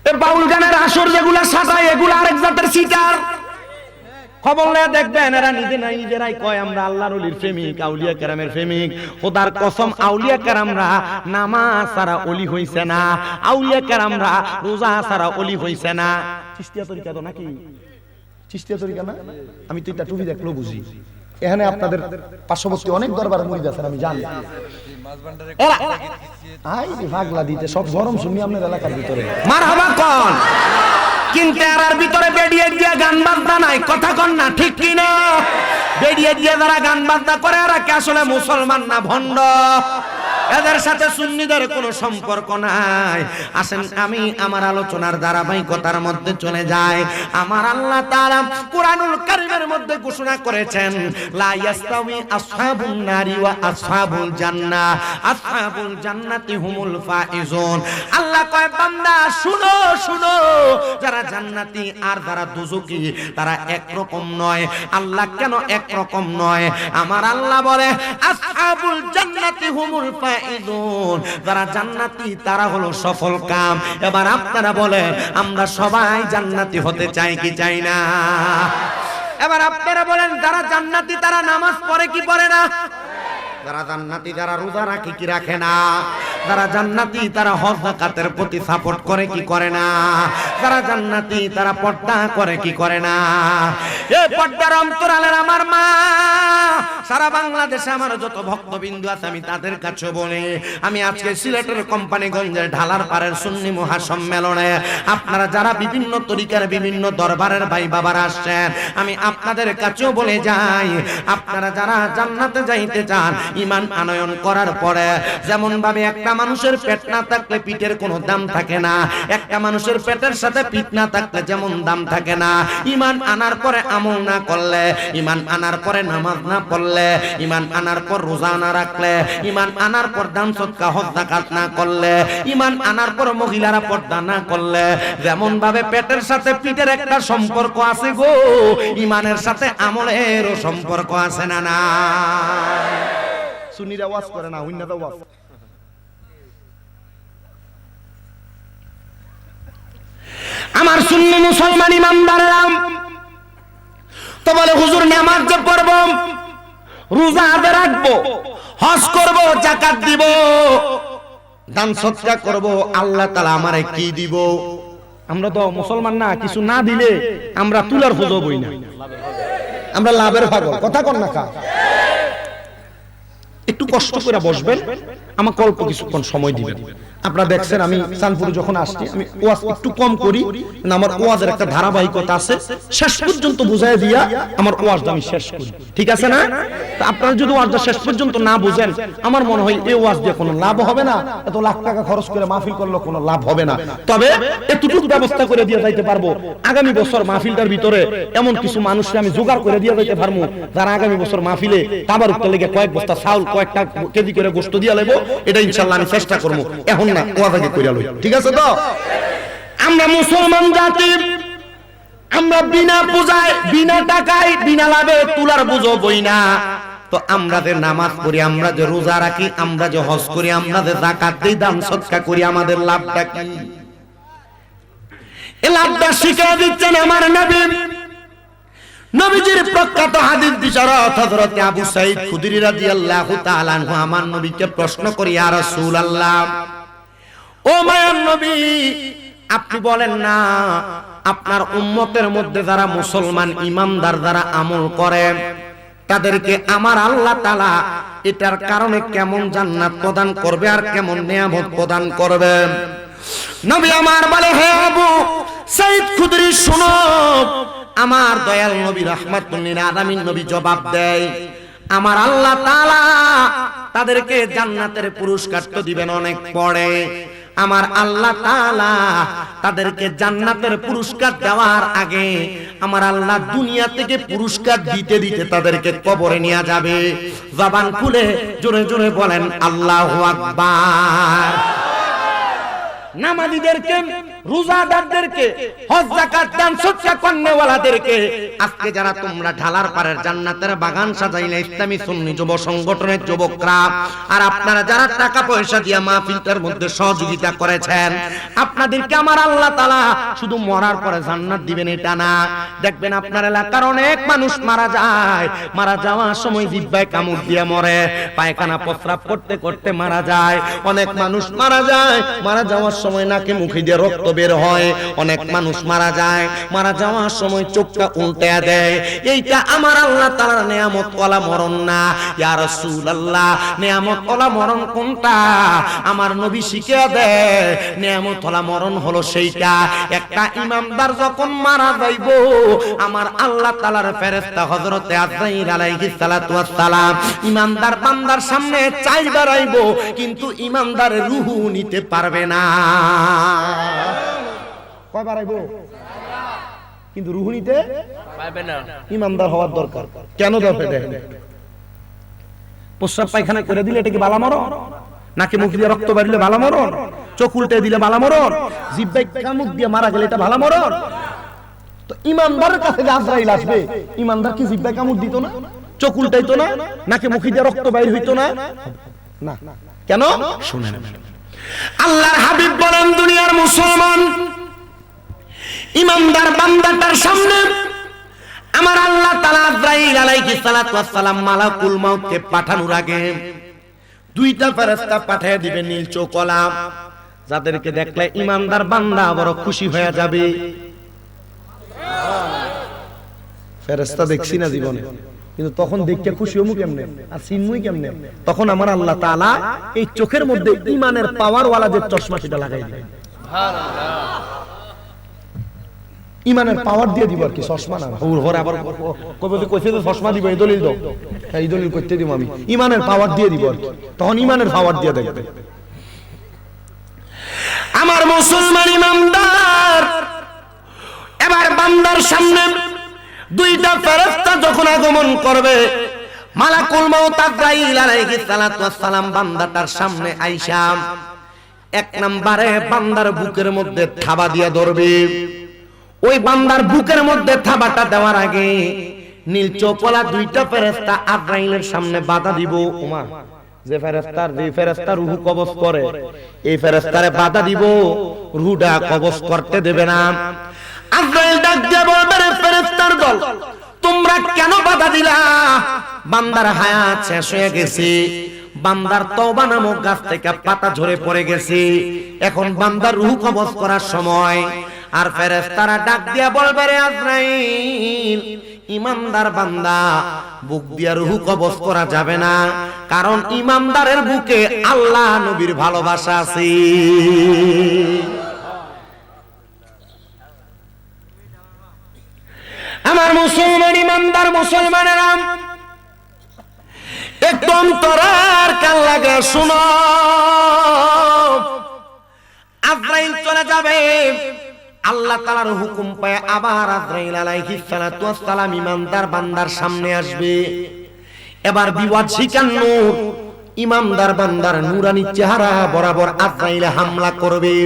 এই বাউল গানের আসর যেগুলা সাজায় এগুলা আরেক জাতের সিটার। খবর নিয়ে দেখবেন এরা নিজেরাই কয় আমরা আল্লাহর ওলির প্রেমিক, আউলিয়া কেরামের প্রেমিক। খোদার কসম, আউলিয়া কেরামরা নামাজ ছাড়া ওলি হইছে না, আউলিয়া কেরামরা রোজা ছাড়া ওলি হইছে না। চিশতিয়া তরিকা তো নাকি? চিশতিয়া তরিকা না? আমি তো এটা টুপি দেখলো বুঝি। এখানে আপনাদের পার্শ্ববর্তী অনেক দরবার মুরিদ আছেন, আমি জানি। পাগলা দিতে সব গরম শুনি আপনার এলাকার ভিতরে মারহাবা কোন, কিন্তু এর ভিতরে বেডিয়ে দিয়ে গান বাজনা নাই। কথা কোন না ঠিক কিনা? বেডিয়ে দিয়ে যারা গান বাজনা করে এরা কি আসলে মুসলমান না ভণ্ড? এদের সাথে সুন্নিদের কোনো সম্পর্ক নাই। আসেন আমি আমার আলোচনার ধারাবাহিকতার মধ্যে চলে যাই। আমার আল্লাহ তাআলা কুরআনুল কারীমের মধ্যে ঘোষণা করেছেন, লা ইয়াস্তাউই আসহাবুন নারি ওয়া আসহাবুল জান্নাহ, আসহাবুল জান্নাতি হুমুল ফাইজুন। আল্লাহ কয় বান্দা শুনো শুনো, যারা জান্নাতি আর যারা দুজকি তারা এক রকম নয়। আল্লাহ কেন এক রকম নয়? আমার আল্লাহ বলে আসহাবুল জান্নাতি হুমুল ফাইজুন, যারা জান্নাতি তারা হলো সফল কাম। এবার আপনারা বলে আমরা সবাই জান্নাতি হতে চাই কি চাই না? এবার আপনারা বলেন যারা জান্নাতি তারা নামাজ পড়ে কি পড়ে না? যারা জান্নাতি যারা রোজা রাখে কি রাখে না? যারা জান্নাতি তারা হজ যাকাতের প্রতি সাপোর্ট করে কি করে না? যারা জান্নাতি তারা পর্দা করে কি করে না? এই পর্দার অন্তরালের আমার মা, সারা বাংলাদেশে আমার যত ভক্তবিন্দু আছে আমি তাদের কাছে বলি, আমি আজকে সিলেটের কোম্পানিগঞ্জের ঢালার পাড়ের সুন্নি মহাসম্মেলনে আপনারা যারা বিভিন্ন তরিকার বিভিন্ন দরবারের ভাই বাবারা আসছেন, আমি আপনাদের কাছেও বলে যাই, আপনারা যারা জান্নাতে যাইতে চান, ঈমান আনয়ন করার পরে যেমন ভাবে একটা মানুষের পেট না থাকলে পিঠের কোনো দাম থাকে না, একটা মানুষের পেটের সাথে পিঠ না থাকলে যেমন দাম থাকে না, ঈমান আনার পরে আমল না করলে, ঈমান আনার পরে নামাজ না পড়লে, ঈমান আনার পর রোজা না রাখলে, ঈমান আনার পর দান সদকা হজ যাকাত না করলে, ঈমান আনার পর মহিলারা পর্দা না করলে, যেমন ভাবে পেটের সাথে পিঠের একটা সম্পর্ক আছে গো, ঈমানের সাথে আমলেরও সম্পর্ক আছে না? না, সুন্নিরা ওয়াজ করে না, হুন্নাটা ওয়াজ। আমার সুন্নি মুসলমান ইমানদাররা তো বলে হুজুর নামাজ যে পড়ব, রোজা আদে রাখবো, হজ করব, যাকাত দিব, দান সদকা করব, আল্লাহ তাআলা আমারে কি দিব? আমরা তো মুসলমান না, কিছু না দিলে আমরা তুলার খুঁজবই না, আমরা লাভের পাগল। কথা কন না কা? একটু কষ্ট করে বসবেন, আমাকে অল্প কিছুক্ষণ সময় দিবেন। আপনারা দেখছেন আমি চাঁদপুরে যখন আসছি আমি ওয়াজ একটু কম করি, কিন্তু আমার ওয়াজের একটা ধারাবাহিকতা আছে, শেষ পর্যন্ত বুঝাই দিয়া আমার ওয়াজটা আমি শেষ করি, ঠিক আছে না? তা আপনারা যদি ওয়াজটা শেষ পর্যন্ত না বুঝেন, আমার মনে হয় এই ওয়াজ দিয়ে কোনো লাভ হবে না, এত লাখ টাকা খরচ করে মাহফিল করলে কোনো লাভ হবে না। তবে এতটুকু ব্যবস্থা করে দিয়ে যাইতে পারবো, আগামী বছর মাহফিলটার ভিতরে এমন কিছু মানুষকে আমি জোগাড় করে দিয়ে যাইতে পারবো, যারা আগামী বছর মাহফিলে তাবারুকটা লেগে কয়েক বস্তা চাউল, কয়েকটা কেজি করে গোশত দিয়ে লেবো। এটা ইনশাআল্লাহ আমি চেষ্টা করবো, এখন না ওয়াজ আগে কইরা লই, ঠিক আছে তো? আমরা মুসলমান জাতি, আমরা বিনা পূজায়, বিনা টাকায়, বিনা লাভে তুলার বুঝো বই না। তো আমরা যে নামাজ পড়ি, আমরা যে রোজা রাখি, আমরা যে হজ করি, আমরা যে যাকাত দেই, দান সদকা করি, আমাদের লাভটা কি? এই লাভটা শিখিয়ে দিচ্ছেন আমার নবী। নবীজির প্রখ্যাত হাদিস বিশারদ হযরত আবু সাঈদ খুদরি রাদিয়াল্লাহু তাআলা আনহু আমার নবীকে প্রশ্ন করি, ইয়া রাসূলুল্লাহ, ও মায়ার নবী, আপনি বলেন না আপনার উম্মতের মধ্যে যারা মুসলমান ইমানদার, যারা আমল করে, তাদেরকে আমার আল্লাহ তাআলা এটার কারণে কেমন জান্নাত প্রদান করবে আর কেমন নিয়ামত প্রদান করবে? নবী আমার বলে, হে আবু সাঈদ খুদরি, শুনো, আমার দয়াল নবী রাহমাতুল লিল আলামিন নবী জবাব দেয়, আমার আল্লাহ তাআলা তাদেরকে জান্নাতের পুরস্কার তো দিবেন অনেক পরে। আমার আল্লাহ তাআলা তাদেরকে জান্নাতের পুরস্কার দেওয়ার আগে আমার আল্লাহ দুনিয়া থেকে পুরস্কার দিতে দিতে তাদেরকে কবরে নিয়ে যাবে। জবান খুলে জোরে জোরে বলেন আল্লাহু আকবার। নামাজীদেরকে, রোজাদারদেরকে, হজ যাকাত দান সদকা করনেওয়ালাদেরকে আজকে যারা তোমরা ঢালার পারের জান্নাতের বাগান সাজাইলে ইসলামী সুন্নি যুব সংগঠনের যুবকরা, আর আপনারা যারা টাকা পয়সা দিয়ে মাহফিলটার মধ্যে সহযোগিতা করেছেন, আপনাদেরকে আমার আল্লাহ তাআলা শুধু মরার পরে জান্নাত দিবেন এটা না। দেখবেন আপনার এলাকার অনেক মানুষ মারা যায়, মারা যাওয়ার সময় জিহ্বায় কামড় দিয়ে মরে, পায়খানা প্রস্রাব করতে করতে মারা যায়। অনেক মানুষ মারা যায়, মারা যাওয়ার সময় নাকে মুখে দিয়ে রক্ত বের হয়। অনেক মানুষ মারা যায়, মারা যাওয়ার সময় চোখটা উল্টে দেয়। এইটা আমার আল্লাহ তাআলার নিয়ামত ওয়ালা মরণ না। ইয়া রাসূলুল্লাহ, নিয়ামত ওয়ালা মরণ কোনটা? আমার নবী শিখিয়ে দেয়, নিয়ামত ওয়ালা মরণ হলো সেইটা, একটা ইমানদার যখন মারা যাইব, আমার আল্লাহ তাআলার ফেরেশতা হযরতে আজরাইল আলাইহিস সালাতু ওয়াস সালাম ইমানদার বান্দার সামনে চাই দাঁড়াইব, কিন্তু ইমানদার রূহ নিতে পারবে না। কয় বাড়াইবো? কিন্তু রূহ নিতে পারবে না। ইমানদার হওয়ার দরকার। কেন দরকার? প্রস্রাব পায়খানা করে দিলে এটা কি বালা মরণ? নাকে মুখ দিয়ে রক্ত বেরোলে বালা মরণ? চোখ উল্টে দিলে বালা মরণ? জিহ্বায় কামড় দিয়ে মারা গেলে এটা বালা মরণ? তো ইমানদারের কাছে যে আজরাইল আসবে, ইমানদার কি জিহ্বায় কামড় দিত না? চোখ উল্টাইতো না? নাকে মুখ দিয়ে রক্ত বাইর হইতো না? না। কেন? শুনেন, আল্লাহর হাবিব বলেন, দুনিয়ার মুসলমান ইমানদার বান্দাটার সামনে আমার আল্লাহ তাআলা আজরাইল আলাইহিস সালাতু ওয়াস সালাম মালাকুল মাউতকে পাঠানোর আগে দুইটা ফেরেশতা পাঠিয়ে দিবে নীল চোখওয়ালা, যাদেরকে দেখলে ইমানদার বান্দা বড় খুশি হয়ে যাবে। ফেরেশতা দেখছি না জীবনে, কিন্তু তখন দেখতে খুশি হমু কেমনে আর চিনমুই কেমনে? তখন আমার আল্লাহ তাআলা এই চোখের মধ্যে ঈমানের পাওয়ার ওয়ালা যে চশমা সেটা লাগাই দিবেন। সুবহানাল্লাহ। ঈমানের পাওয়ার দিয়ে দিব আর কি, চশমা না। ওর ঘরে আবার কইছে যে চশমা দিব, এই দলিল দাও, এই দলিল করতে দিব আমি। ঈমানের পাওয়ার দিয়ে দিব আর কি, তখন ঈমানের পাওয়ার দিয়ে দেখবে। আমার মুসলমান ইমানদার এবার বান্দার সামনে দুইটা ফেরেশতা যখন আগমন করবে, মালাকুল মাউত আজরাইল আলাইহিস সালাতু ওয়াস সালাম বান্দাটার সামনে আইসা এক নম্বরে বান্দার বুকের মধ্যে থাবা দিয়া ধরবে। ওই বান্দার বুকের মধ্যে থাবাটা দেওয়ার আগে নীল চোখওয়ালা দুইটা ফেরেশতা আজরাইলের সামনে বাধা দিব। ওমা, যে ফেরেশতা রূহ কবজ করে, এই ফেরেশতারে বাধা দিব, রূহটা কবজ করতে দেবে না। আজরাইল ডাক দিয়ে বলবে, ফেরেশতার দল, তোমরা কেন বাধা দিলা? বান্দার হায়াত শেষ হয়ে গেছে, বান্দার তওবা নামক গাছ থেকে পাতা ঝরে পড়ে গেছে, এখন বান্দার রূহ কবজ করার সময়। আর ফেরেশতারা ডাক দিয়া বলবে, রে আজরাইল, ইমানদার বান্দা বুক দিয়া রুহু কবজ করা যাবে না, কারণ ইমানদারের বুকে আল্লাহ নবীর ভালোবাসা আছে। আমার মুসলমান ইমানদার মুসলমানেরা একটু অন্তরার কান লাগা শুনো, আজরাইল চলে যাবে, আল্লাহ তাআলার হুকুম পায় আবার আজরাইল আলাইহিস সালাতু ওয়াস সালাম ইমানদার বান্দার সামনে আসবে। এবার বিওয়াজ শিকার নূর ইমানদার বান্দার নূরানি চেহারা বরাবর আজরাইল হামলা করবে।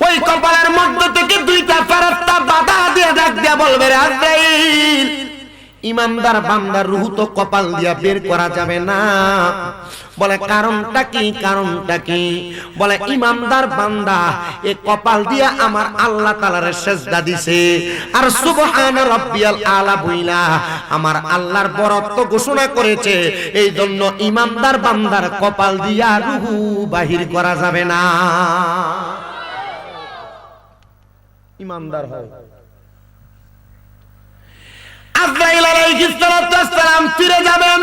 ওই কপালের মধ্য থেকে দুইটা ফেরেশতা বাধা দিয়ে ডাক দিয়া বলবে, রে আজরাইল, ইমানদার বান্দার রূহ তো কপাল দিয়া বের করা যাবে না। বলে কারণটা কি? কারণটা কি? বলে ইমানদার বান্দা এই কপাল দিয়া আমার আল্লাহ তাআলার সিজদা দিছে, আর সুবহানা রাব্বিয়াল আলা বইলা আমার আল্লাহর বরত্ব ঘোষণা করেছে, এই জন্য ইমানদার বান্দার কপাল দিয়া রূহ বাহির করা যাবে না। ইমানদার হয়। আজরাইল আলাইহিস সালাতু ওয়াস সালাম ফিরে যাবেন,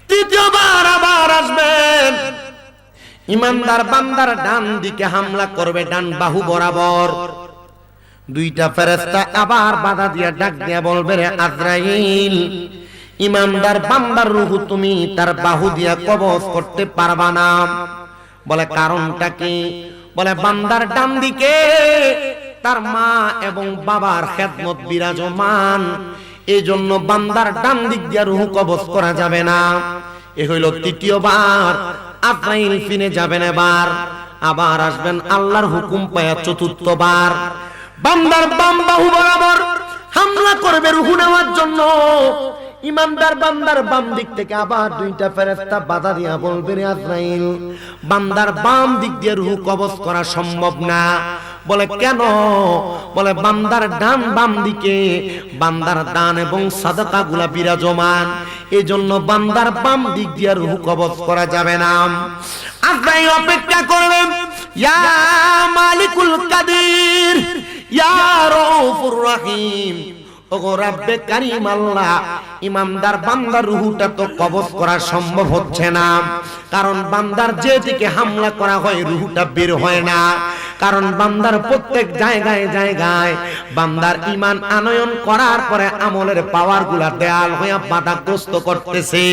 তৃতীয়বার আবার আসবেন, ইমানদার বান্দার ডান দিকে হামলা করবে, ডান বাহু বরাবর। দুইটা ফেরেশতা আবার বাধা দিয়া ডাক দিয়া বলবে, রে আজরাইল, ইমানদার বান্দার রূহ তুমি তার বাহু দিয়া কবজ করতে পারবা না। বলে কারণটা কি? বলে বান্দার ডান দিকে তার মা এবং বাবার খেদমত বিরাজমান, এই জন্য বান্দার ডান দিক দিয়ে রূহ কবজ করা যাবে না। এ হইল তৃতীয়বার। আজরাইল ফিরে যাবেন, এবার আবার আসবেন আল্লাহর হুকুম পায়া চতুর্থবার। বান্দার বাম বাহু বরাবর হামলা করবে রূহ নেওয়ার জন্য। ইমানদার বান্দার বাম দিক থেকে আবার দুইটা ফেরেশতা বাধা দিয়া বলবে, রে আজরাইল, বান্দার বাম দিক দিয়ে রূহ কবজ করা সম্ভব না। বলে কেন? বলে বান্দার ডান বাম দিকে বান্দার দান এবং সাদাকা গুলা বিরাজমান, এই জন্য বান্দার বাম দিক দিয়ে রূহ কবজ করা যাবে না। আজরাইল অপেক্ষা করবেন, ইয়া মালিকুল কাদির, ইয়া রউফুর রহিম, ওগো রব্বে কারীম আল্লাহ, ইমানদার বান্দার রূহটা তো কবজ করা সম্ভব হচ্ছে না, কারণ বান্দার যেদিকে হামলা করা হয় রূহটা বের হয় না, কারণ বান্দার প্রত্যেক জায়গায় জায়গায় বান্দার ঈমান আনয়ন করার পরে আমলের পাওয়ার গুলা দেয়াল হয়ে বাধাগ্রস্ত করতেছে।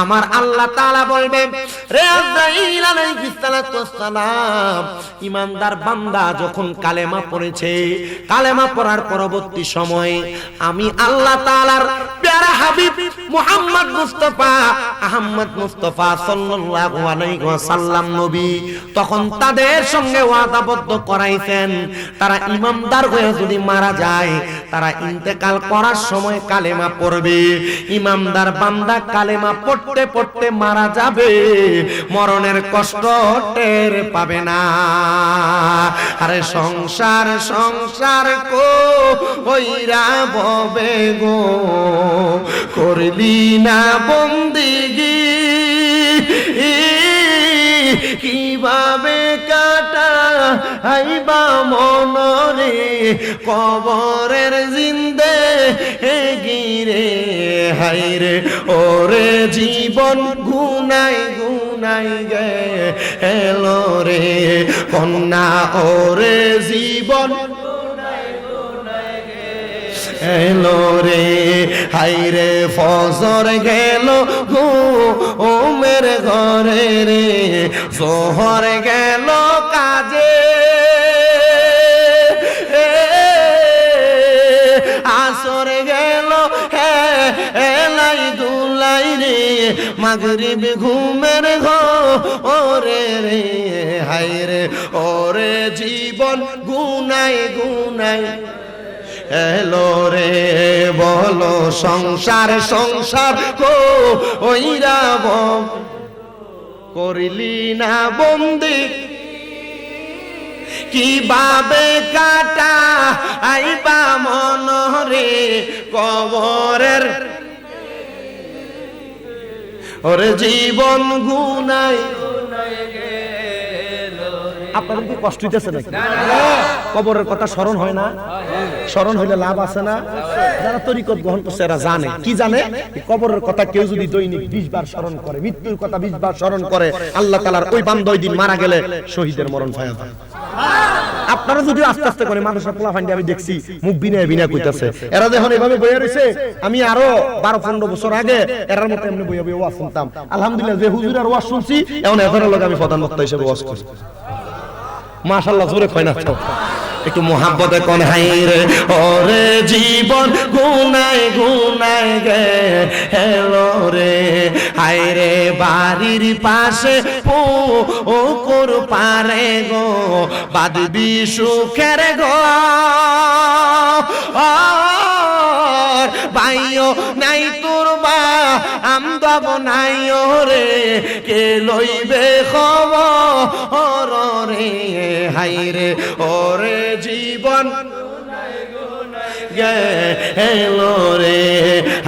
আমার আল্লাহ তাআলা বলবেন, রে আজরাইল আলাইহিস সালাতু ওয়াস সালাম, ঈমানদার বান্দা যখন কালেমা পড়েছে, কালেমা পড়ার পরবর্তী সময়ে আমি আল্লাহ তাআলার প্যারা হাবিব মুহাম্মদ মুস্তাফা আহমদ মুস্তাফা সাল্লাল্লাহু আলাইহি ওয়াসাল্লাম নবী তখন তাদের সঙ্গে ওয়াদাবদ্ধ করাইছেন, তারা ইমানদার হয়ে যদি মারা যায়, তারা ইন্তেকাল করার সময় কালেমা পড়বে। ইমানদার বান্দা কালেমা পড়তে পড়তে মারা যাবে, মরণের কষ্ট টের পাবে না। আরে সংসার সংসার কো ওইরা ববে গো, করলি না বন্দিগি, কিভাবে কাটা আইবা মনরে কবরের জিন্দে গিরে, হাইরে ওরে জীবন গুনাই গুনাই গে এলো রে কন্যা, ওরে জীবন এলো রে, হাইরে ফজর গেল গো ওমের ঘরে রে, জোহর গেল কাজে, আসর গেল এলাই দুলাই রে, মাগরিব ঘুমের ঘরে রে, হাইরে ওরে জীবন গুনাই গুনাই এলো রে, বলো সংসার সংসার কো ওইরা করিলি না বন্দি, কিভাবে কাটা আইবা মনরে কবরের, ওরে জীবন গুনাই গুনাই গেল রে। আপনাদের কি কষ্ট হইতেছে নাকি? কবরের কথা স্মরণ হয় না? স্মরণ হইলে লাভ আছে না? যারা তরিকত গ্রহণ করছে এরা জানে, কি জানে? কবরের কথা কেউ যদি দৈনিক 20 বার স্মরণ করে, মৃত্যুর কথা 20 বার স্মরণ করে, আল্লাহ তাআলার ওই বান্দা ওই দিন মারা গেলে শহীদের মরণ পায়। আপনারা যদি আস্তে আস্তে করে মানুষের পোলা ফান্ডি আমি দেখছি মুখ বিনয় বিনা কইতাছে, এরা যখন এভাবে বইয়া রইছে, আমি আরো 12-15 বছর আগে এরার মতো এমনি বইয়া বইয়া ওয়াজ শুনতাম। আলহামদুলিল্লাহ যে হুজুরের ওয়াজ শুনছি এখন এদের লগে আমি প্রধান বক্তা হিসেবে ওয়াজ করি। মাশাআল্লাহ, জোরে কয় না তো? একটু মোহাব্বতে কোন হাই রে ওরে জীবন গুনায় গুনায় গে হেলো রে, হাই রে বাড়ির পাশে পুকুর পারে গো বাঁধবি সুখের গো, ভাইও নাই তোর বা আমদব নাই রে, কে লইবে খবর রে, হাই রে ওরে জীবন গেলো রে,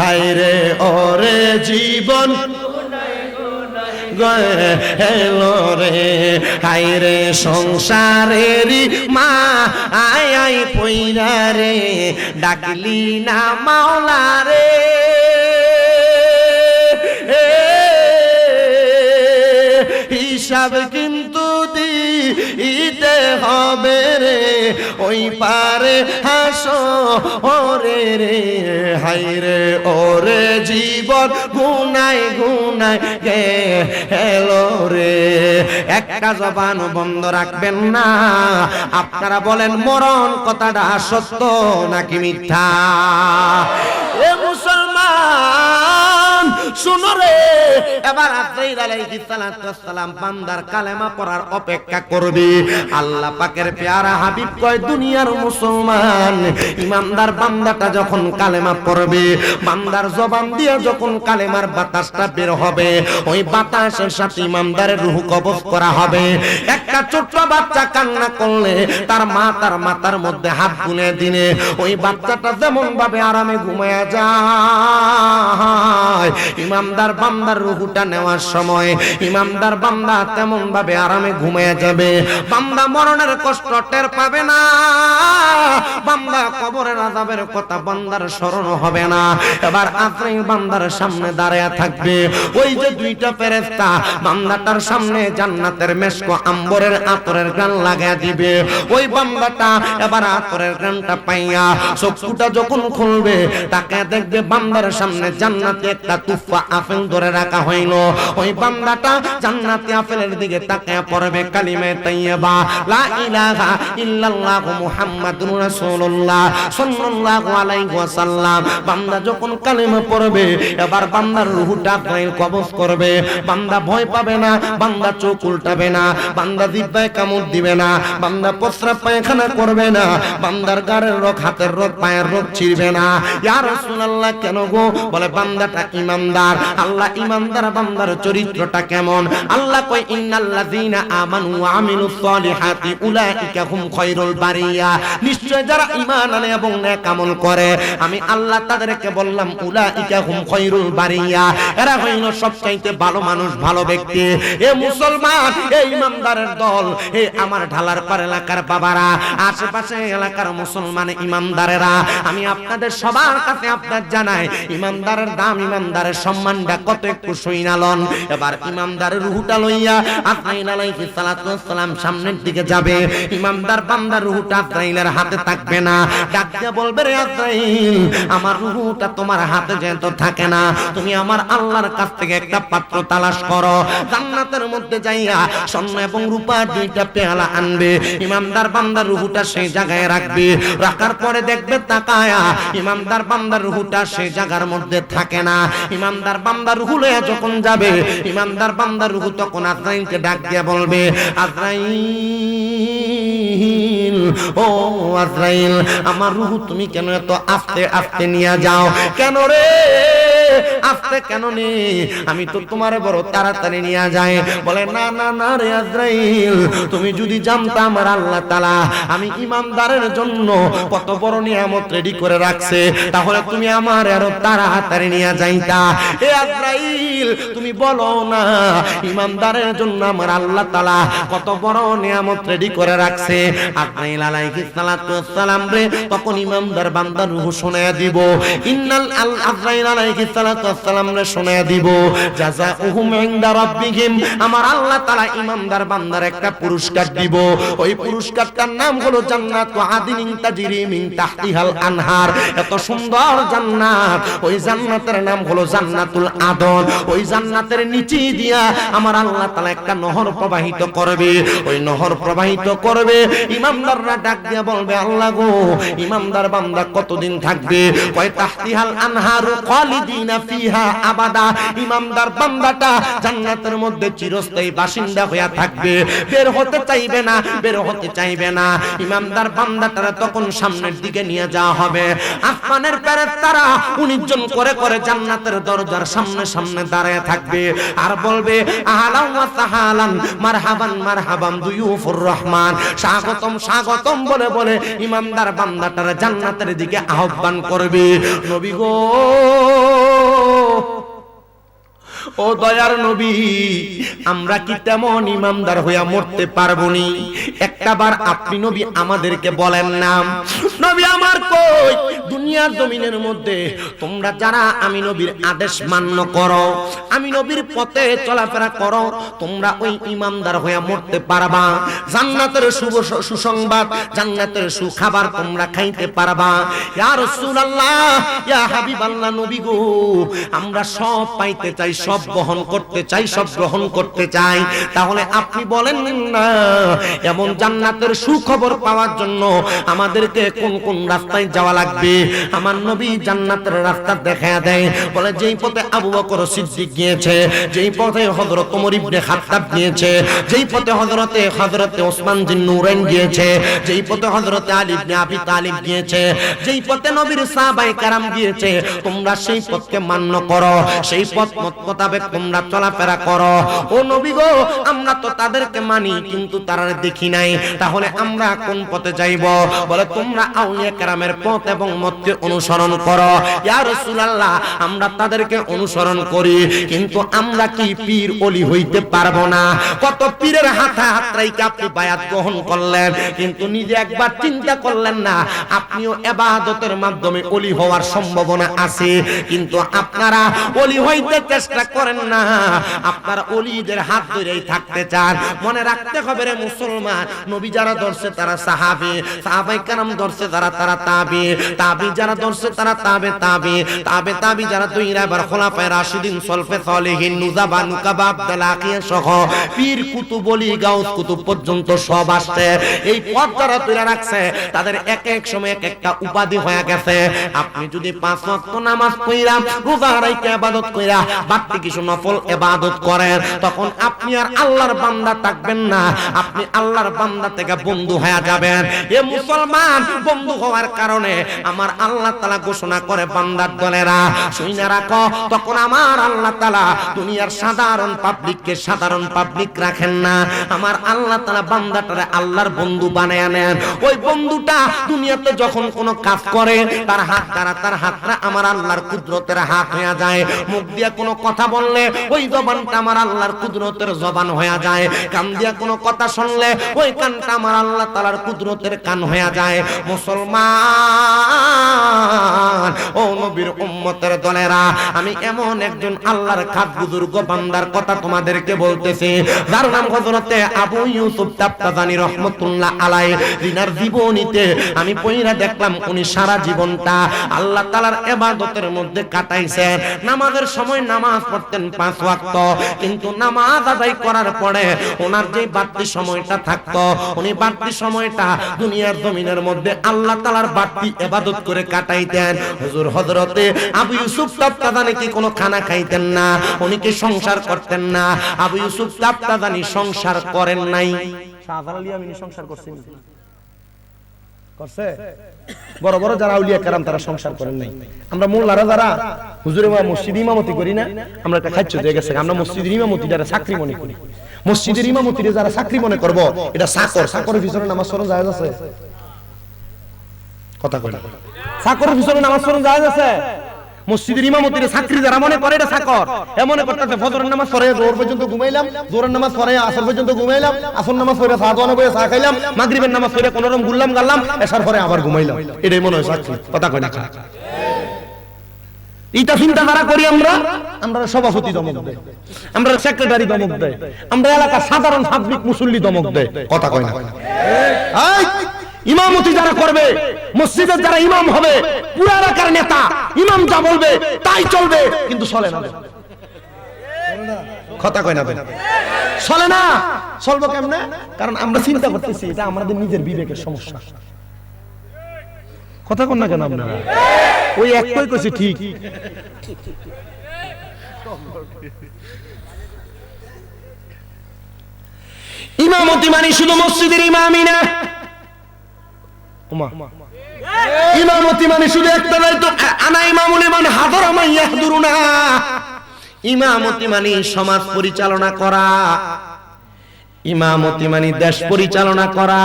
হাই রে ওরে জীবন গেলো রে, হাই রে সংসারেরই মা আয় আয় পইরা রে, ডাকলি না মাওলা রে, হিসাব কিন্তু দিতে হবে রে, ওই পারে হাসো ওরে রে, হাই রে ওরে জীবন গুনায় গুনায় গেলো রে। একটা জবান বন্ধ রাখবেন না। আপনারা বলেন মরণ কথাটা সত্য নাকি মিথ্যা? এ মুসলমান শুনো রে, এবার আজরাইল আলাইহিস সালাম বান্দার কালেমা পড়ার অপেক্ষা করবে। আল্লাহ পাকের পেয়ারা হাবিব কয়, দুনিয়ার মুসলমান ইমানদার বান্দাটা যখন কালেমা পড়বে, বান্দার জবান দিয়ে যখন কালেমার বাতাসটা বের হবে, ওই বাতাসের সাথে ইমানদারের রূহ কবজ করা হবে। একটা ছোট্ট বাচ্চা কান্না করলে তার মা তার মাথার মধ্যে হাত বুনে দিলে ওই বাচ্চাটা যেমন ভাবে আরামে ঘুমায়া যায়, ইমানদার বান্দার রূহটা নেওয়ার সময় ইমানদার বান্দা তেমন ভাবে আরামে ঘুমায়া যাবে। বান্দা মরণের কষ্ট টের পাবে না, বান্দা কবরের আযাবের কথা বান্দার স্মরণ হবে না। এবার আজরাইল বান্দার সামনে দাঁড়ায়া থাকবে, ওই যে দুইটা ফেরেশতা বান্দাটার সামনে জান্নাতের মেশক আম্বরের আতরের গান লাগায়া দিবে। ওই বান্দাটা এবার আতরের গানটা পাইয়া চক্ষুটা যখন খুলবে, তাকে দেখবে বান্দার সামনে জান্নাতে একটা তুফা আপেল ধরে রাখা হইল। ওই বান্দাটা জান্নাতি আপেলের দিকে তাকায়া পড়বে কালিমা তাইয়্যিবা লা ইলাহা ইল্লাল্লাহু মুহাম্মাদুর রাসূলুল্লাহ সাল্লাল্লাহু আলাইহি ওয়াসাল্লাম। বান্দা যখন কালিমা পড়বে, এবার বান্দার রূহটা আজরাইল কবজ করবে। বান্দা ভয় পাবে না, বান্দা চোখ উল্টাবে না, বান্দা জিহ্বায় কামড় দিবে না, বান্দা প্রস্রাব পায়খানা করবে না, বান্দার গাড়ের রোগ, হাতের রোগ, পায়ের রোগ ছিড়বে না। ইয়া রাসূলুল্লাহ কেন গো? বলে বান্দাটা ইমানদার। আল্লাহ ইমানদার বান্দার চরিত্রটা কেমন? আল্লাহ কয়, ইন্নাল্লাযীনা আমানু ওয়া আমিলুস সালিহাতি উলাইকা হুম খায়রুল বারিয়া। নিশ্চয় যারা ঈমান আনে এবং নেক আমল করে, আমি আল্লাহ তাদেরকে বললাম উলাইকা হুম খায়রুল বারিয়া, এরা হইল সবচাইতে ভালো মানুষ, ভালো ব্যক্তি। এ মুসলমান, এই ইমানদারের দল, এ আমার ঢালার পার এলাকার বাবারা, আশেপাশে এলাকার মুসলমান ইমানদারেরা, আমি আপনাদের সবার কাছে আপনার জানাই, ইমানদারের দাম, ইমানদারের সম্মানটা কত একটু শুইনালন। এবার ইমানদারের রূহটা লইয়া আজরাইল আলাইহিস সালাম সামনের দিকে যাবে। ইমানদার বান্দার রূহটা আজরাইলের হাতে থাকবে না। ডাক দিয়ে বলবে, রে আজরাইল, আমার রূহটা তোমার হাতে যেহেতু থাকে না, তুমি আমার আল্লাহর কাছ থেকে একটা পাত্র তালাশ করো। জান্নাতের মধ্যে যাইয়া স্বর্ণ এবং রূপা দুইটা পেয়ালা আনবে। ইমানদার বান্দার রূহটা সেই জায়গায় রাখবে। রাখার পরে দেখবে তাকায়া ইমানদার বান্দার রূহটা সেই জায়গার মধ্যে থাকে না। ইমানদার বান্দার রূহ লইয়া যখন যাবে, ইমানদার বান্দার রূহ তখন আজরাইলকে ডাক দিয়া বলবে, আজরাইল ও আজরাইল আমার রূহ তুমি কেন এত আস্তে আস্তে নিয়ে যাও? কেন রে আস্তে কেন নে? আমি তো তোমারে বড় তাড়াতাড়ি নিয়ে যাই। বলে না না না রে আজরাইল, তুমি যদি জানতা আমার আল্লাহ তাআলা আমি ইমানদারের জন্য কত বড় নিয়ামত রেডি করে রাখছে, তাহলে তুমি আমার আরো তাড়াতাড়ি নিয়ে যাইতা। এ আজরাইল তুমি বলো না ইমানদারের জন্য আমার আল্লাহ তাআলা কত বড় নিয়ামত রেডি করে রাখছে। আজরাইল আলাইহিস সালাতু ওয়াস সালাম রে তখন ইমানদার বান্দার রূহ শোনায়া দিব। ইন্নাল আজরাইল আলাইহিস সালাতু ওয়াস সালাম রে শোনায়া দিব জাযাউহুম ইনদা রাব্বিহিম, আমার আল্লাহ তাআলা ইমানদার বান্দার একটা পুরস্কার দিব। ওই পুরস্কারটার নাম হলো জান্নাতু আদিনিন তাজরি মিন তাহতিহাল আনহার। এত সুন্দর জান্নাত, ওই জান্নাতের নাম হলো জান্নাতুল আদন। ওই জান্নাতের নিচে দিয়া আমার আল্লাহ তাআলা একটা নহর প্রবাহিত করবে। ওই নহর প্রবাহিত করবে, ইমানদাররা ডাক দিয়া বলবে আল্লাহ গো ইমানদার বান্দা কতদিন থাকবে? কয় তাহতিহাল আনহারু খালিদিনা ফিহা আবাদা, ইমানদার বান্দাটা জান্নাতের মধ্যে চিরস্থায়ী বাসিন্দা হয়ে থাকবে, বের হতে চাইবে না, বের হতে চাইবে না। ইমানদার বান্দাটারে তখন সামনের দিকে নিয়ে যাওয়া হবে। আসমানের ফেরেশতারা 19 জন করে করে জান্নাতের দরজার সামনে সামনে দাঁড়ায় থাকবে আর বলবে আহলান ওয়া সাহালান মারহাবান মারহাবান দুয়ুফুর রহমান, স্বাগতম স্বাগতম বলে বলে ইমানদার বান্দাটারে জান্নাতের দিকে আহ্বান করবে। নবী গো ও দয়ার নবী, আমরা কি তেমন ইমানদার হইয়া মরতে পারবো নি? একটাবার আপনি নবী আমাদেরকে বলেন না। নবী আমার কই দুনিয়ার জমিনের মধ্যে তোমরা যারা আমি নবীর আদেশ মান্য করো, আমি নবীর পথে চলাফেরা করো, তোমরা ওই ইমানদার হইয়া মরতে পারবা। জান্নাতের শুভ সুসংবাদ, জান্নাতের সুখাবার তোমরা খাইতে পারবা। ইয়া রাসূলুল্লাহ, ইয়া হাবিবাল্লাহ, নবী গো আমরা সব পাইতে চাই, সব বহন করতে চাই, সব গ্রহণ করতে চাই। তাহলে আপনি বলেন না এমন জান্নাতের সুখবর পাওয়ার জন্য আমাদেরকে কোন কোন রাস্তায় যাওয়া লাগবে? আমার নবী জান্নাতের রাস্তা দেখায়া দেয়। বলে যেই পথে আবু বকর সিদ্দিক গিয়েছে, যেই পথে হযরত ওমর ইবনে খাত্তাব গিয়েছে, যেই পথে হযরতে ওসমান জিন নূরাইন গিয়েছে, যেই পথে হযরতে আলী ইবনে আবি তালিব গিয়েছে, যেই পথে নবীর সাহাবায়ে কেরাম গিয়েছে, তোমরা সেই পথকে মান্য করো, সেই পথ মোতাবেক তোমরা চলাফেরা করো। ও নবী গো আমরা তো তাদেরকে মানি কিন্তু তারা দেখি নাই, তাহলে আমরা কোন পথে যাইব? বলে তোমরা আউলিয়া কেরামের পথ এবং মতকে অনুসরণ করো। ইয়া রাসূলুল্লাহ আমরা তাদেরকে অনুসরণ করি, কিন্তু আমরা কি পীর ওলি হইতে পারবো না? কত পীরের হাতে হাত রাইখে আপনি বায়াত গ্রহণ করলেন, কিন্তু নিজে একবার চিন্তা করলেন না আপনিও ইবাদতের মাধ্যমে ওলি হওয়ার সম্ভাবনা আছে, কিন্তু আপনারা ওলি হইতে চেষ্টা করেন না, আপনারা ওলিদের হাত ধরেই থাকতে চান। মনে রাখতে হবে রে মুসলমান, নবী যারা ধরছে তারা সাহাবী, সাহাবায়ে কেরাম ধরছে তারা তাবী, তাবী যারা ধরছে তারা তাবে যারা দুইরা বার খোলাফায়ে রাশিদিন সলফে সালেহিন নুজাবা নুকাবা আব্দুল্লাহিয়া সহ পীর কুতুব ওলি গাউস কুতুব পর্যন্ত সব আসছে। এই পথ যারা তুলে রাখছে তাদের এক এক সময় এক একটা উপাধি হয়ে গেছে। আপনি যদি 5 ওয়াক্ত নামাজ পড়া, রোজা রাখা, ইবাদত কইরা বাড়তি কিছু নফল ইবাদত করেন, তখন আপনি আর আল্লাহর বান্দা থাকবেন না, আপনি আল্লাহর বান্দা থেকে বন্ধু হয়ে যাবেন। এ মুসলমান, বন্ধু হওয়ার কারণে আমার আল্লাহ তাআলা ঘোষণা করে বান্দার দলেরা শুইনা রাখো, তখন আমার আল্লাহ তাআলা দুনিয়ার সাধারণ পাবলিককে সাধারণ পাবলিক রাখেন না, আমার আল্লাহ তাআলা বান্দাটারে আল্লাহর বন্ধু বানায় নেন। ওই বন্ধুটা দুনিয়াতে যখন কোনো কাজ করে তার হাতটা আমার আল্লাহর কুদরতের হাত হয়ে যায়। মুখ দিয়া কোনো কথা বললে ওই জবানটা আমার আল্লাহর কুদরতের জবান হয়ে যায়। কান দিয়া কোনো কথা শুনলে ওই কানটা আমার আল্লাহ তাআলার কুদরতের কান হয়ে যায়। মুসলমান, ও নবীর উম্মতের দলেরা, আমি এমন একজন আল্লাহর খাস বুজুর্গ বান্দার কথা তোমাদেরকে বলতেছি, যার নাম হযরতে আবু ইউসুফ তাফতাজানী রাহমাতুল্লাহ আলাইহি। তিনার জীবনীতে আমি পড়া দেখলাম উনি সারা জীবনটা আল্লাহ তাআলার ইবাদতের মধ্যে কাটাইছেন। নামাজের সময় নামাজ পড়তেন 5 ওয়াক্ত, কিন্তু নামাজ আদায় করার পরে ওনার যে বাড়তি সময়টা থাকতো, উনি বাড়তি সময়টা দুনিয়ার জমিনের মধ্যে আল্লাহ তাআলার বাড়তি ইবাদত করে কাটাইতেন। হুজুর হযরতে আবু ইউসুফ তাফতাজানী কি কোনো খানা খাইতেন না, উনি কি সংসার করতেন না? আবু ইউসুফ তাফতাজানী সংসার করেন নাই। শাহজালাল ইয়ামিনী সংসার করছেন, করছে? বড় বড় যারা আউলিয়া কেরাম তারা সংসার করেন নাই। আমরা মোল্লারা যারা হুজুরে মসজিদ ইমামতি করি না, আমরা একটা খাচ্ছ দিয়ে গেছে, আমরা মসজিদের ইমামতি যারা চাকরি মনে করি, মসজিদের ইমামতিরে যারা চাকরি মনে করব, এটা চাকর, চাকরের পিছনে নামাজ পড়ানো জায়েজ আছে? কথা কই না, চাকরের পিছনে নামাজ পড়ানো জায়েজ আছে? মসজিদের ইমামতিরে চাকরি যারা মনে করে এটা চাকর, এমন করতেছে ফজরের নামাজ পড়ে জোহর পর্যন্ত ঘুমাইলাম, জোহরের নামাজ পড়ে আসর পর্যন্ত ঘুমাইলাম, আসর নামাজ পড়ে চা দোকানে বসে চা খাইলাম, মাগরিবের নামাজ পড়ে কোন রকম ঘুরলাম গাল্লাম, এসার পরে আবার ঘুমাইলাম, এটাই মনে হয় চাকরি। কথা কই না, এটা চিন্তা যারা করি আমরা, আমরা সভাপতি দমক দেয়, আমরা সেক্রেটারি দমক দেয়, আমরা এলাকার সাধারণ পাবলিক মুসল্লি দমক দেয়। কথা কয় না, ইমামতি যারা করবে, মসজিদের যারা ইমাম হবে, পুরো এলাকার নেতা, ইমাম যা বলবে তাই চলবে, কিন্তু চলে না। কথা কয় না, চলে না। চলবো কেমনে? কারণ আমরা চিন্তা করতেছি এটা আমাদের নিজের বিবেকের সমস্যা। কথা কন না কেন আপনারা? ওই একটাই কইছে ঠিক। ইমামতি মানে শুধু মসজিদের ইমামই না, ইমামতি মানে শুধু একটা দায়িত্ব, আনা ইমামুল ইমান হাদরা মান ইয়াহদুরুনা। ইমামতি মানে সমাজ পরিচালনা করা, ইমামতি মানে দেশ পরিচালনা করা।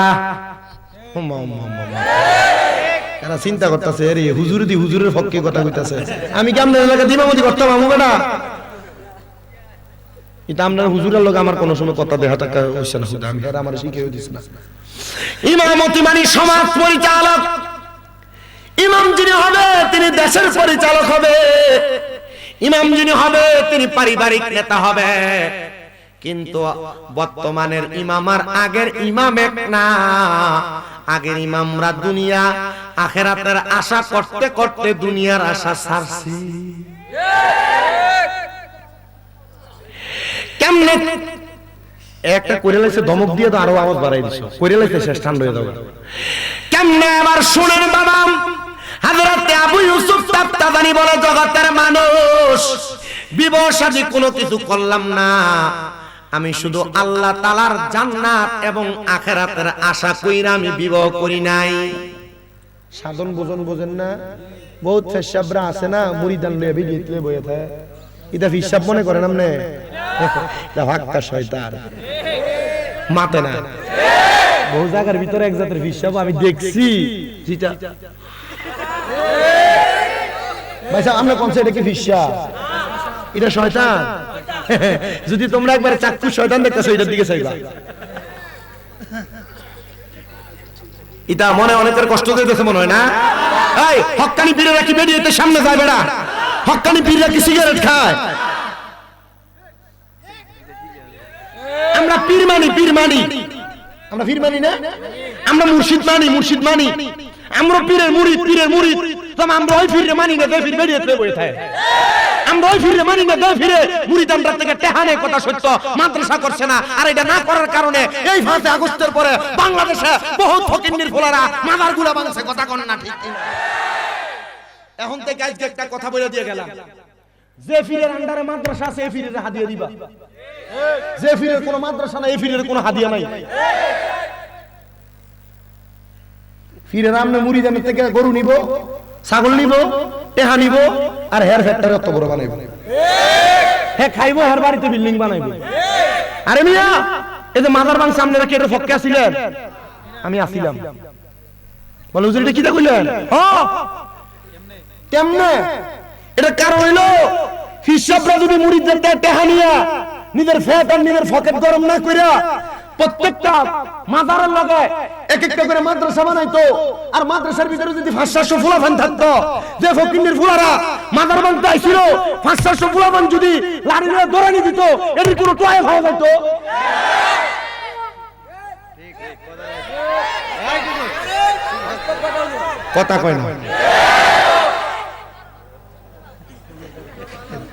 এরা চিন্তা করতেছে, আরে হুজুর দি হুজুরের পক্ষে কথা কইতাছে, আমি কি আপনার এলাকাতে ইমামতি করতাম? আমু বেটা, এটা আপনার হুজুরের লোক আমার কোনো সময় কথা দেখা টাকা হইছে না, শুধু আমি আমার শিখেও দিছি না। ইমামতি মানে সমাজ পরিচালক। ইমাম যিনি হবে তিনি দেশের পরিচালক হবে, ইমাম যিনি হবে তিনি পারিবারিক নেতা হবে। কিন্তু বর্তমানের ইমাম আর আগের ইমাম এক না। আগের ইমামরা দুনিয়া আখিরাতের আশা করতে করতে দুনিয়ার আশা ছাড়ছি। কেমনে একটা করে লাইছে, ধমক দিয়ে তো আরো আওয়াজ বাড়াই দিছো, করে লাইছে শেষ ঠান্ডা হয়ে যাবে। কেমনে আবার শুনেন বাবা, হযরত আবু ইউসুফ তাবতাবানি বলে, জগতের মানুষ, বিবাহ শাদী কোনো কিছু করলাম না, আমি শুধু আল্লাহ তাআলার জান্নাত এবং আখিরাতের আশা কইরা আমি বিবাহ করি নাই। সাধন বোঝন বোঝেন না? বহুত ফেসাবরা আছে না, মুরিদান লয়ে বিলিতে বইতে থাকে, এটা হিসাব মনে করেন আপনি? এটা ভাক্কা শয়তান, মাতে না। বহু জায়গার ভিতরে এক জাতের হিসাব আমি দেখছি, যেটা ভাই সাহেব আমরা কোন সাইডে কি হিসাব? এটা শয়তান। যদি তোমরা একবার চাক্ষু শয়তান দেখতেছো, এটার দিকে চাইবা। এটা মনে অনেকের কষ্ট দিতেছে মনে হয় না? এই হক্কানি পীরেরা কি বেরিয়েতে সামনে যায় বেড়া? হক্কানি পীররা কি সিগারেট খায়? আমরা পীর মানি, পীর মানি, আমরা পীর মানি না, আমরা মুর্শিদ মানি, মুর্শিদ মানি, আমরা পীরের মুরিদ, পীরের মুরিদ। তবে আমরা ওই পীরে মানি না, দেয় পীর বেরিয়েতে বই থাকে। আমরা ওই পীরে মানি না, দেয় পীরে মুরিদ আমরা থেকে টেহানে। কথা সত্য, মাদ্রাসা করছে না, আর এটা না করার কারণে এই 5 আগস্টের পরে বাংলাদেশে বহুত ফকিন্নির ফোলারা মাদার গুলা বাংছে। কথা কন না ঠিক কিনা? এখন থেকে আজকে একটা কথা বলে দিয়ে গেলাম, যে পীরের আন্ডারে মাদ্রাসা আছে এই পীরের হাদিয়া দিবা, যে পীরের কোনো মাদ্রাসা নাই এই পীরের কোনো হাদিয়া নাই। পীরের আমনে মুরিদানের থেকে গরু নিব, ছাগল নিব, টেহা নিব, আর হেয়ার ফ্যাক্টরি অত বড় বানাইব, হে খাইবো, হের বাড়িতে বিল্ডিং বানাইব। আরে মিয়া, এই যে মাদার বাং সামনে রেখে এটা ফক্কে আসিলেন, আমি আসিলাম, বলে হুজুর এটা কি তা কইলেন? কেমনে? এটা কারণ হইলো হিসাবরা যদি মুরিদদের টেহা নিয়া নিজের ফ্যাট আর নিজের পকেট গরম না কইরা প্রত্যেকটা মাদারের লগে এক একটা করে মাদ্রাসা বানাইতো, আর মাদ্রাসার ভিতরে যদি 500 ফুলাফান থাকতো, যে ফকিন্নির ফুলারা মাদার বানতে আইছিল 500 ফুলাফান যদি লাড়িরে দৌড়ানি দিত, এর কোনো টয় হয়ে যেত? কথা কয় না,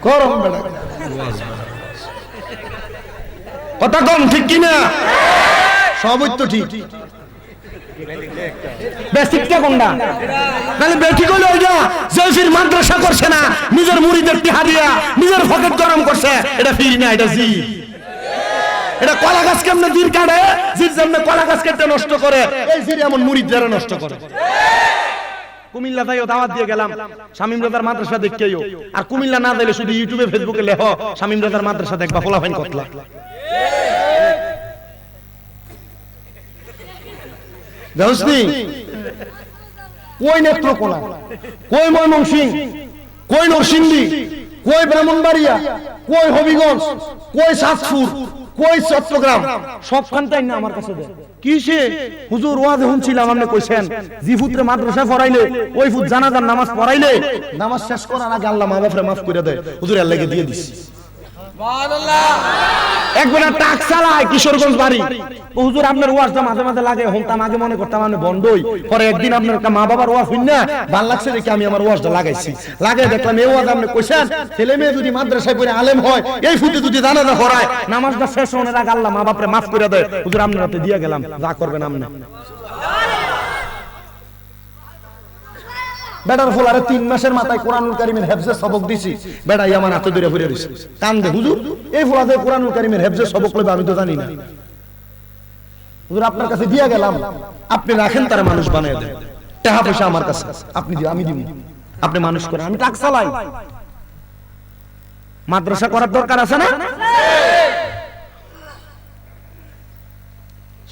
গরম বেড়া কথা কম, ঠিক কিনা? সবই তো ঠিক, বেসিকটা কোনটা? তাহলে বেঠিক হলো ওইটা, যে ফির মাদ্রাসা করছে না, নিজের মুরিদের টিহা দিয়া নিজের পকেট গরম করছে, এটা ফির না, এটা জি। এটা কলা গাছ কেমনে জির কাটে, জির যেমনে কলা গাছ কেটে নষ্ট করে, এই জির এমন মুরিদ যারা নষ্ট করে। কুমিল্লা তাইও দাওয়াত দিয়ে গেলাম শামীম রাজার মাদ্রাসা দেখকেও, আর কুমিল্লা না যাইলে শুধু ইউটিউবে ফেসবুকে লেখো শামীম রাজার মাদ্রাসা দেখবা, ফলাফাইন কতলা। বুঝলি কই নেত্রকোনা, কই ময়মনসিংহ, কই নরসিংদী, কই ব্রাহ্মণবাড়িয়া, কই হবিগঞ্জ, কই চাঁদপুর, কই চট্টগ্রাম, সবখানটাই না আমার কাছে দেয়। কিসে হুজুর ওয়াজ শুনছিলাম আপনি কইছেন জি ফুতরে মাদ্রাসা পড়াইলে ওই ফুত জানাজার নামাজ পড়াইলে নামাজ শেষ করার আগে আল্লাহ মা বাপরে মাফ করে দেয়, হুজুর আল্লাহকে দিয়ে দিছি। একবার টাক চালায় কিশোরগঞ্জ বাড়ি, ও হুজুর আপনার ওয়াজটা মাঝে মাঝে লাগে, হমতাম আগে মনে করতাম আমি বন্ধই, পরে একদিন আপনার মা বাবার ওয়াজ হইন না ভাল লাগছে দেখে আমি আমার ওয়াজটা লাগাইছি, লাগাই দেখলাম এই ওয়াজ আপনি কইছেন ছেলে মেয়ে যদি মাদ্রাসায় পড়ে আলেম হয়, এই ফুটে যদি জানাজা পড়ায়, নামাজটা শেষ হওয়ার আগে আল্লাহ মা বাপরে মাফ করে দেয়, হুজুর আপনার হাতে দিয়ে গেলাম, যা করবেন আপনি। বেটার ফলারে 3 মাসের মাথায় কোরআনুল কারীমের হেফজের সবক দিছি, বেটাই আমার হাতে ধরে ফিরে দিছে, কান্দে হুজুর এই ফলাতে কোরআনুল কারীমের হেফজের সবক লইবে আমি তো জানি না, হুজুর আপনার কাছে দিয়া গেলাম, আপনি রাখেন তারা মানুষ বানায় দেন, টাকা পয়সা আমার কাছে আপনি দিও, আমি দিব, আপনি মানুষ করেন, আমি টাকা চালাই। মাদ্রাসা করার দরকার আছে না?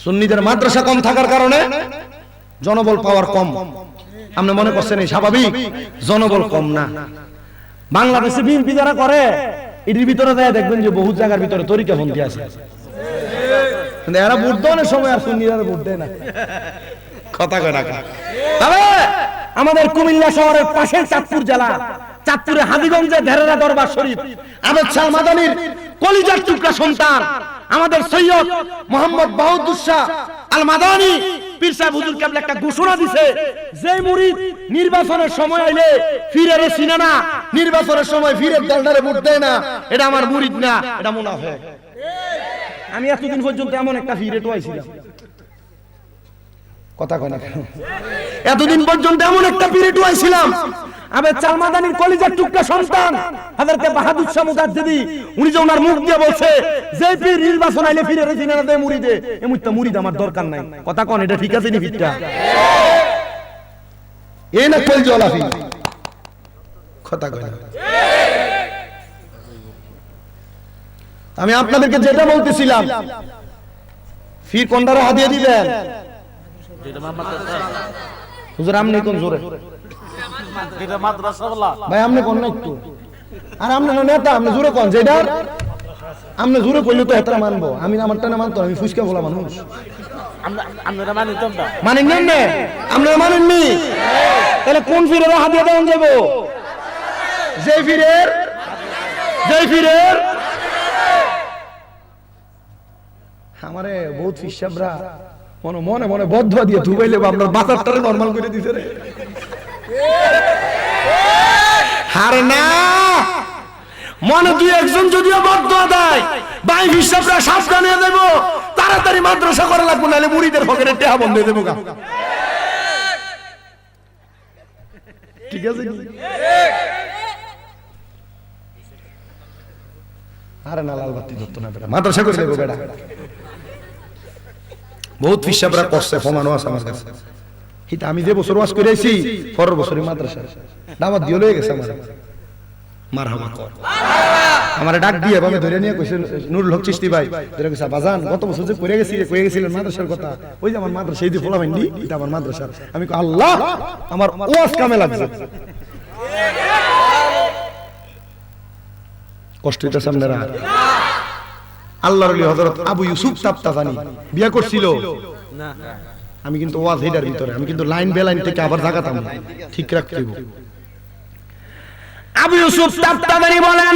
সুন্নিদের মাদ্রাসা কম থাকার কারণে জনবল পাওয়ার কম। আপনি মনে করছেন এই স্বাভাবিক? জনবল কম না। বাংলাদেশে বিএনপি যারা করে এর ভিতরে যায় দেখবেন যে বহু জায়গার ভিতরে তরিকাপন্থী আছে, কিন্তু এরা ভোট দেওয়ার সময় আর সুন্নিরা ভোট দেয় না, কথা কয় না। তবে আমাদের কুমিল্লা শহরের পাশে চাঁদপুর জেলা, চাঁদপুরে হাজীগঞ্জে ধেরেরা দরবার শরীফ আবেদ শাহ মাদানির কলিজার টুকরা সন্তান আমাদের সৈয়দ মোহাম্মদ বাহাদুর শাহ আল মাদানী পীর সাহেব হুজুর কেবল একটা ঘোষণা দিছে, যে মুরিদ নির্বাচনের সময় আইলে ফিরে রে চিনে না, নির্বাচনের সময় ফিরে দলদারে ভোট দেয় না, এটা আমার মুরিদ না, এটা মুনাফিক। আমি এতদিন পর্যন্ত এমন একটা ফিরে টোয়াইছিলাম, কথা কয় না কেন? এতদিন পর্যন্ত এমন একটা ফিরে টোয়াইছিলাম, আবেদ শাহ মাদানির কলিজার টুকরা সন্তান হযরত বাহাদুর শাহ মুজাদ্দিদি, উনি যে ওনার মুখ দিয়ে বলছে যে পীর নির্বাচন আইলে ফিরে রে চিনে না দেয় মুরিদে, এমুত্তা মুরিদ আমার দরকার নাই, কথা কোন এটা ঠিক আছে নি? ফিরটা এই না কল জলাফি, কথা কয় না। আমি আপনাদেরকে যেটা বলতেছিলাম, ফির কোনটারে হাদিয়া দিবেন? হুজুর আমনে কোন জোরে এটা মাদ্রাসাওয়ালা ভাই, আমনে কোন না একটু, আর আমনে নেতা আমনে জোরে কোন, যেটা আমনে জোরে কইলে তো এতটা মানবো, আমি আমারটা না মানতো, আমি ফুসকা বলা মানুষ, আমরা মানিতাম না, মানেন না, আপনারা মানেননি, তাহলে কোন ফিরের হাদিয়া দেওয়া যাবো? যেই ফিরের আমারে বহুত ফিসাবরা মনে মনে মনে বদ্ধ দিয়ে ধুবাইলে আপনার বাজারটারে নরমাল করে দিছে রে। হারে না, মনে দুই একজন যদিও বদ্ধ দেয়, ভাই ফিসাবরা সাবধানে দেব, তাড়াতাড়ি মাদ্রাসা করা লাগবে, নাহলে মুড়িদের পকেটে টেহা বন্ধ হয়ে দেবো। ঠিক আছে কি? আরে না, লাল বাতি ধরতো না বেটা, মাদ্রাসা করে দেবো বেটা। বহুত ফিসাবরা করছে, ফমানো আছে আমার কাছে। কিন্তু আমি যে বছর ওয়াজ করে আইছি, পরের বছরই মাদ্রাসা দাওয়াত দিয়ে লয়ে গেছে আমার। মারহাবা কর। আমারে ডাক দিয়ে বাবা ধরে নিয়ে কইছে, নুরুল হক চিশতি ভাই ধরে কইছে, বাজান গত বছর যে কইয়া গেছিলেন মাদ্রাসার কথা, ওই যে আমার মাদ্রাসা এই যে ফলাবেন নি, এটা আমার মাদ্রাসা। আমি কই আল্লাহ, আমার ওয়াজ কামে লাগছে। কষ্ট হইতাছে আপনারা? আল্লাহর ওলি হযরত আবু ইউসুফ তাফতাজানি বিয়া করছিল না, আমি কিন্তু ওয়াজ হেডার ভিতরে, আমি কিন্তু লাইন বেলাইন থেকে আবার জাগাতাম, ঠিক রাখতে হইব। আবু ইউসুফ তাফতাজানি বলেন,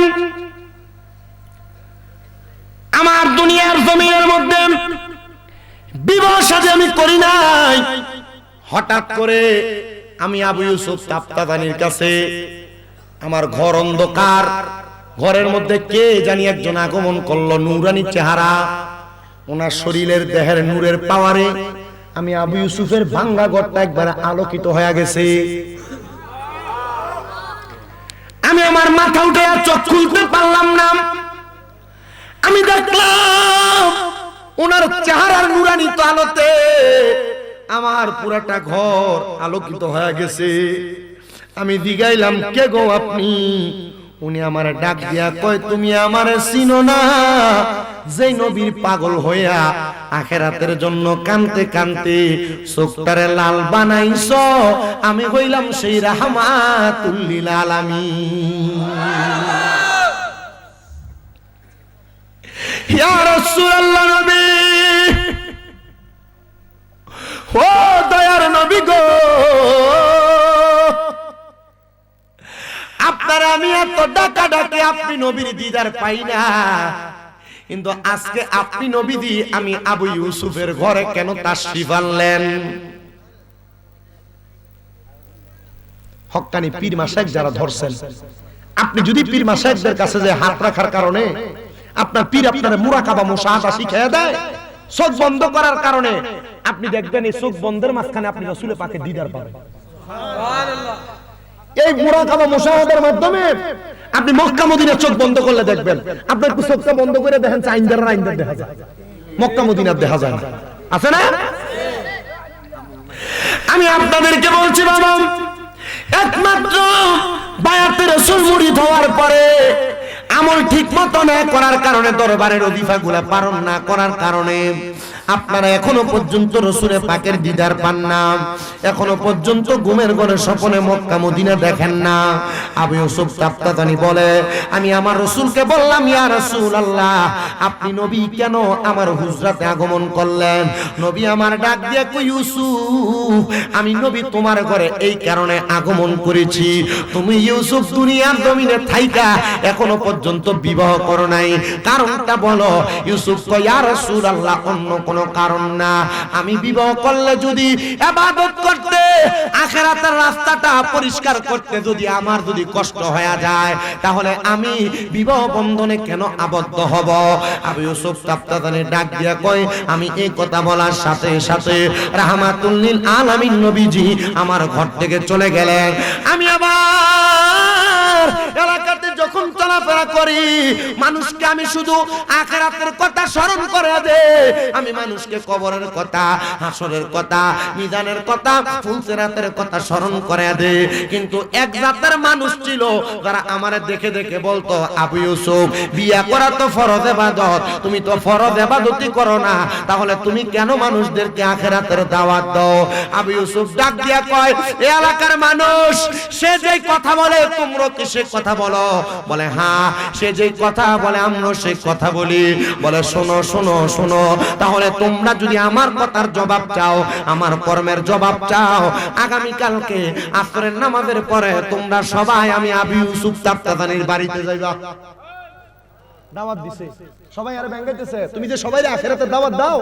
আমার দুনিয়ার জমিনের মধ্যে বিবাহ শাদী আমি করি নাই, হঠাৎ করে আমি আবু ইউসুফ তাফতাজানির কাছে, আমার ঘর অন্ধকার, ঘরের মধ্যে কে জানি একজন আগমন করলো, নূরানি চেহারা, ওনার শরীরের দেহের নূরের পাওয়ারে আমি আবু ইউসুফের ভাঙ্গা ঘরটা একবার আলোকিত হয়ে গেছে। আমি আমার মাথা উঠে চোখ খুলতে পারলাম না, আমি দেখলাম ওনার চেহারার নুরানিত আলোতে আমার পুরাটা ঘর আলোকিত হয়ে গেছে। আমি জিগাইলাম, কে গো আপনি? উনি আমারে ডাক দিয়া কয়, তুমি আমারে চিনো না? যেই নবীর পাগল হইয়া আখিরাতের জন্য কানতে কানতে চোখটারে লাল বানাইছো, আমি হইলাম সেই রাহমাতুল লিল আলামিন। ইয়া রাসূলুল্লাহ, নবী, ও দয়ার নবী গো, আপনার আমি এত ডাকা ডাকি আপনি নবীর দিদার পাই না, কিন্তু আজকে আপনি নবী দি আমি আবু ইউসুফের ঘরে কেন তাশরিফ আনলেন? হক্কানি পীর মাশায়েখ যারা ধরছেন, আপনি যদি পীর মাশায়েখদের কাছে যে হাত রাখার কারণে আপনার পীর আপনার মুরাকাবা মুশাহাদা শিখিয়ে দেয়, চোখ বন্ধ করার কারণে আপনি দেখবেন এই চোখ বন্ধের মাঝখানে আপনি রাসূল পাকের দিদার পাবেন। সুবহানাল্লাহ। এই মুরাকাবা মুশাহাদার মাধ্যমে আপনি মক্কা মদিনার চোখ বন্ধ করলে দেখবেন, আপনি একটু চোখটা বন্ধ করে দেখেন, আইন্দার দেখা যায়, মক্কা মদিনার দেখা যায় না, আছে না? আমি আপনাদেরকে বলছি বাবা, একমাত্র বায়াতে রাসূল মুরিদ হওয়ার পরে আমল ঠিক মতো না করার কারণে, দরবারের ওজিফাগুলা পালন না করার কারণে আপনারা এখনো পর্যন্ত রাসূলের পাকের দিদার পান না, এখনো পর্যন্ত ঘুমের ঘরে স্বপ্নে মক্কা মদিনা দেখেন না। আবু ইউসুফ তাফতাতানি বলে, আমি আমার রাসূলকে বললাম, ইয়া রাসূলুল্লাহ, আপনি নবী কেন আমার হুজরাতে আগমন করলেন? নবী আমার ডাক দিয়ে কই, ইউসুফ, আমি নবী তোমার ঘরে এই কারণে আগমন করেছি, তুমি ইউসুফ দুনিয়ার জমিনে থাইকা এখনো পর্যন্ত বিবাহ করো নাই, কারণটা বলো? ইউসুফ কয়, ইয়া রাসূলুল্লাহ, অন্য কোন কারণ না, আমি বিবাহ করলে যদি ইবাদত করতে, আখিরাতের রাস্তাটা পরিষ্কার করতে যদি আমার যদি কষ্ট হয়ে যায়, তাহলে আমি বিবাহ বন্ধনে কেন আবদ্ধ হব? আবু ইউসুফ তাফতাতানি ডাক দিয়া কয়, আমি এই কথা বলার সাথে সাথে রাহমাতুল লিল আলামিন নবীজি আমার ঘর থেকে চলে গেলেন। আমি আবার এলাকাতে যখন চলাফেরা করি, মানুষকে আমি শুধু আখিরাতের কথা স্মরণ করে দেই, আমি মানুষকে কবরের কথা, হাসরের কথা, মিজানের কথা, ফুলসিরাতের কথা স্মরণ করে দেই। কিন্তু এক জাতের মানুষ ছিল যারা আমারে দেখে দেখে বলতো, আবু ইউসুফ, বিয়া করা তো ফরজ ইবাদত, তুমি তো ফরজ ইবাদতই করো না, তাহলে তুমি কেন মানুষদেরকে আখিরাতের দাওয়াত দাও? আবু ইউসুফ ডাক দিয়া কয়, এই এলাকার মানুষ, সে যেই কথা বলে তোমরা কি সে কথা বলো? বলে হ্যাঁ, সে যেই কথা বলে আমরা সেই কথা বলি। বলে শোনো শোনো শোনো, তাহলে তোমরা যদি আমার কথার জবাব চাও, আমার কর্মের জবাব চাও, আগামী কালকে আসরের নামাজের পরে তোমরা সবাই আমি আবু ইউসুফ তাফতাতানির বাড়িতে যাইবা। দাওয়াত দিছে, সবাই আরে ব্যাঙ্গাইতেছে, তুমি যে সবাই আখিরাতের দাওয়াত দাও,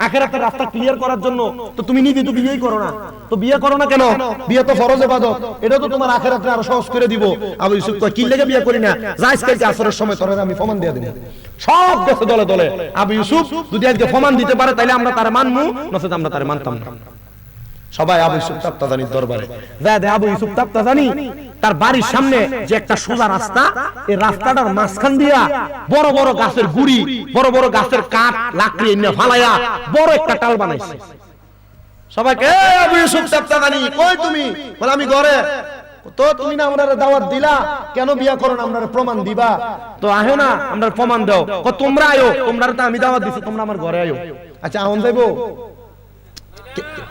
আখিরাতের রাস্তা ক্লিয়ার করার জন্য, তো তুমি নিজে তো বিয়েই করো না, তো বিয়ে করো না কেন? বিয়ে তো ফরজ ইবাদত, এটা তো তোমার আখিরাতে আরো সহজ করে দিব। আবু ইউসুফ কয়, কি লাগে বিয়ে করি না? যাইস কালকে আসরের সময় তোরে আমি প্রমাণ দিয়ে দেব। সব গেছে দলে দলে। আবু ইউসুফ যদি আজকে প্রমাণ দিতে পারে তাহলে আমরা তার মানমু, নচেত আমরা তার মানতাম না। সবাই আবু ইউসুফ তাফতাতানির দরবারে যায়। আবু ইউসুফ তাফতাতানি তার বাড়ির সামনে যে একটা সোজা রাস্তা, এই রাস্তাটার মাঝখান দিয়া বড় বড় গাছের গুড়ি, বড় বড় গাছের কাঠ লাকড়ি এনে ফালাইয়া বড় একটা টাল বানাইছে। সবাইকে, আবু ইউসুফ তাফতাতানি কই তুমি? বলে আমি ঘরে। তো তুমি না আমরারে দাওয়াত দিলা, কেন বিয়া করো না? আমরারে প্রমাণ দিবা, তো আয়ো না, আমরা প্রমাণ দাও। তোমরা আয়ো, তোমরা তো আমি দাওয়াত দিছি, তোমরা আমার ঘরে আয়ো। আচ্ছা আহন যাইবো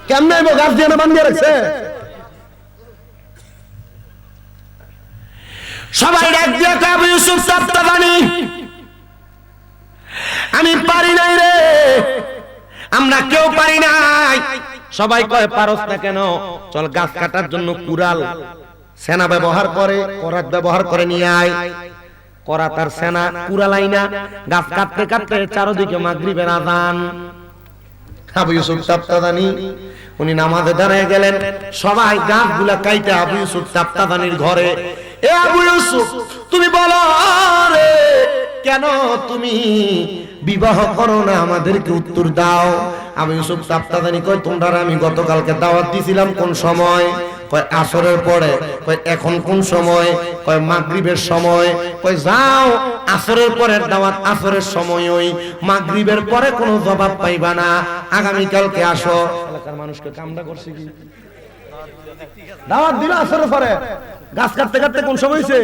কেমনে? আইবো? গাছ দিয়ে না বান্ধিয়ে রাখছে। সবাই ডাক দিয়ে কয়, আবু ইউসুফ তাফতাতানি, আমি পারি নাই রে, আমরা কেউ পারি নাই। সবাই কয়, পারস না কেন? চল গাছ কাটার জন্য কুড়াল সেনা ব্যবহার করে, করাত ব্যবহার করে নিয়ে আয়। করা তার সেনা, কুড়াল আইনা গাছ কাটতে কাটতে চারদিকে মাগরিবের আযান। আবু ইউসুফ তাফতাতানি উনি নামাজে দাঁড়িয়ে গেলেন। সবাই গাছগুলা কাইতে আবু ইউসুফ তাফতাতানির ঘরে। এ আবু ইউসুফ, তুমি বলো রে, কেন তুমি বিবাহ করো না? আমাদেরকে উত্তর দাও। আবু ইউসুফ তাফতাতানি কয়, তোমরা আমি গতকালকে দাওয়াত দিছিলাম, কোন সময়? কয় আসরের পরে, কয় এখন কোন সময়, কয় মাগরিবের সময়, কয় যাও আসরের পরের দাওয়াত আসরের সময়ই, মাগরিবের পরে কোনো জবাব পাইবা না, আগামী কালকে আসো। এলাকার মানুষকে কামড়া করছে কি দাওয়াত দিল আসরের পরে, গাছ কাটতে কাটতে কোন সময় হইছে,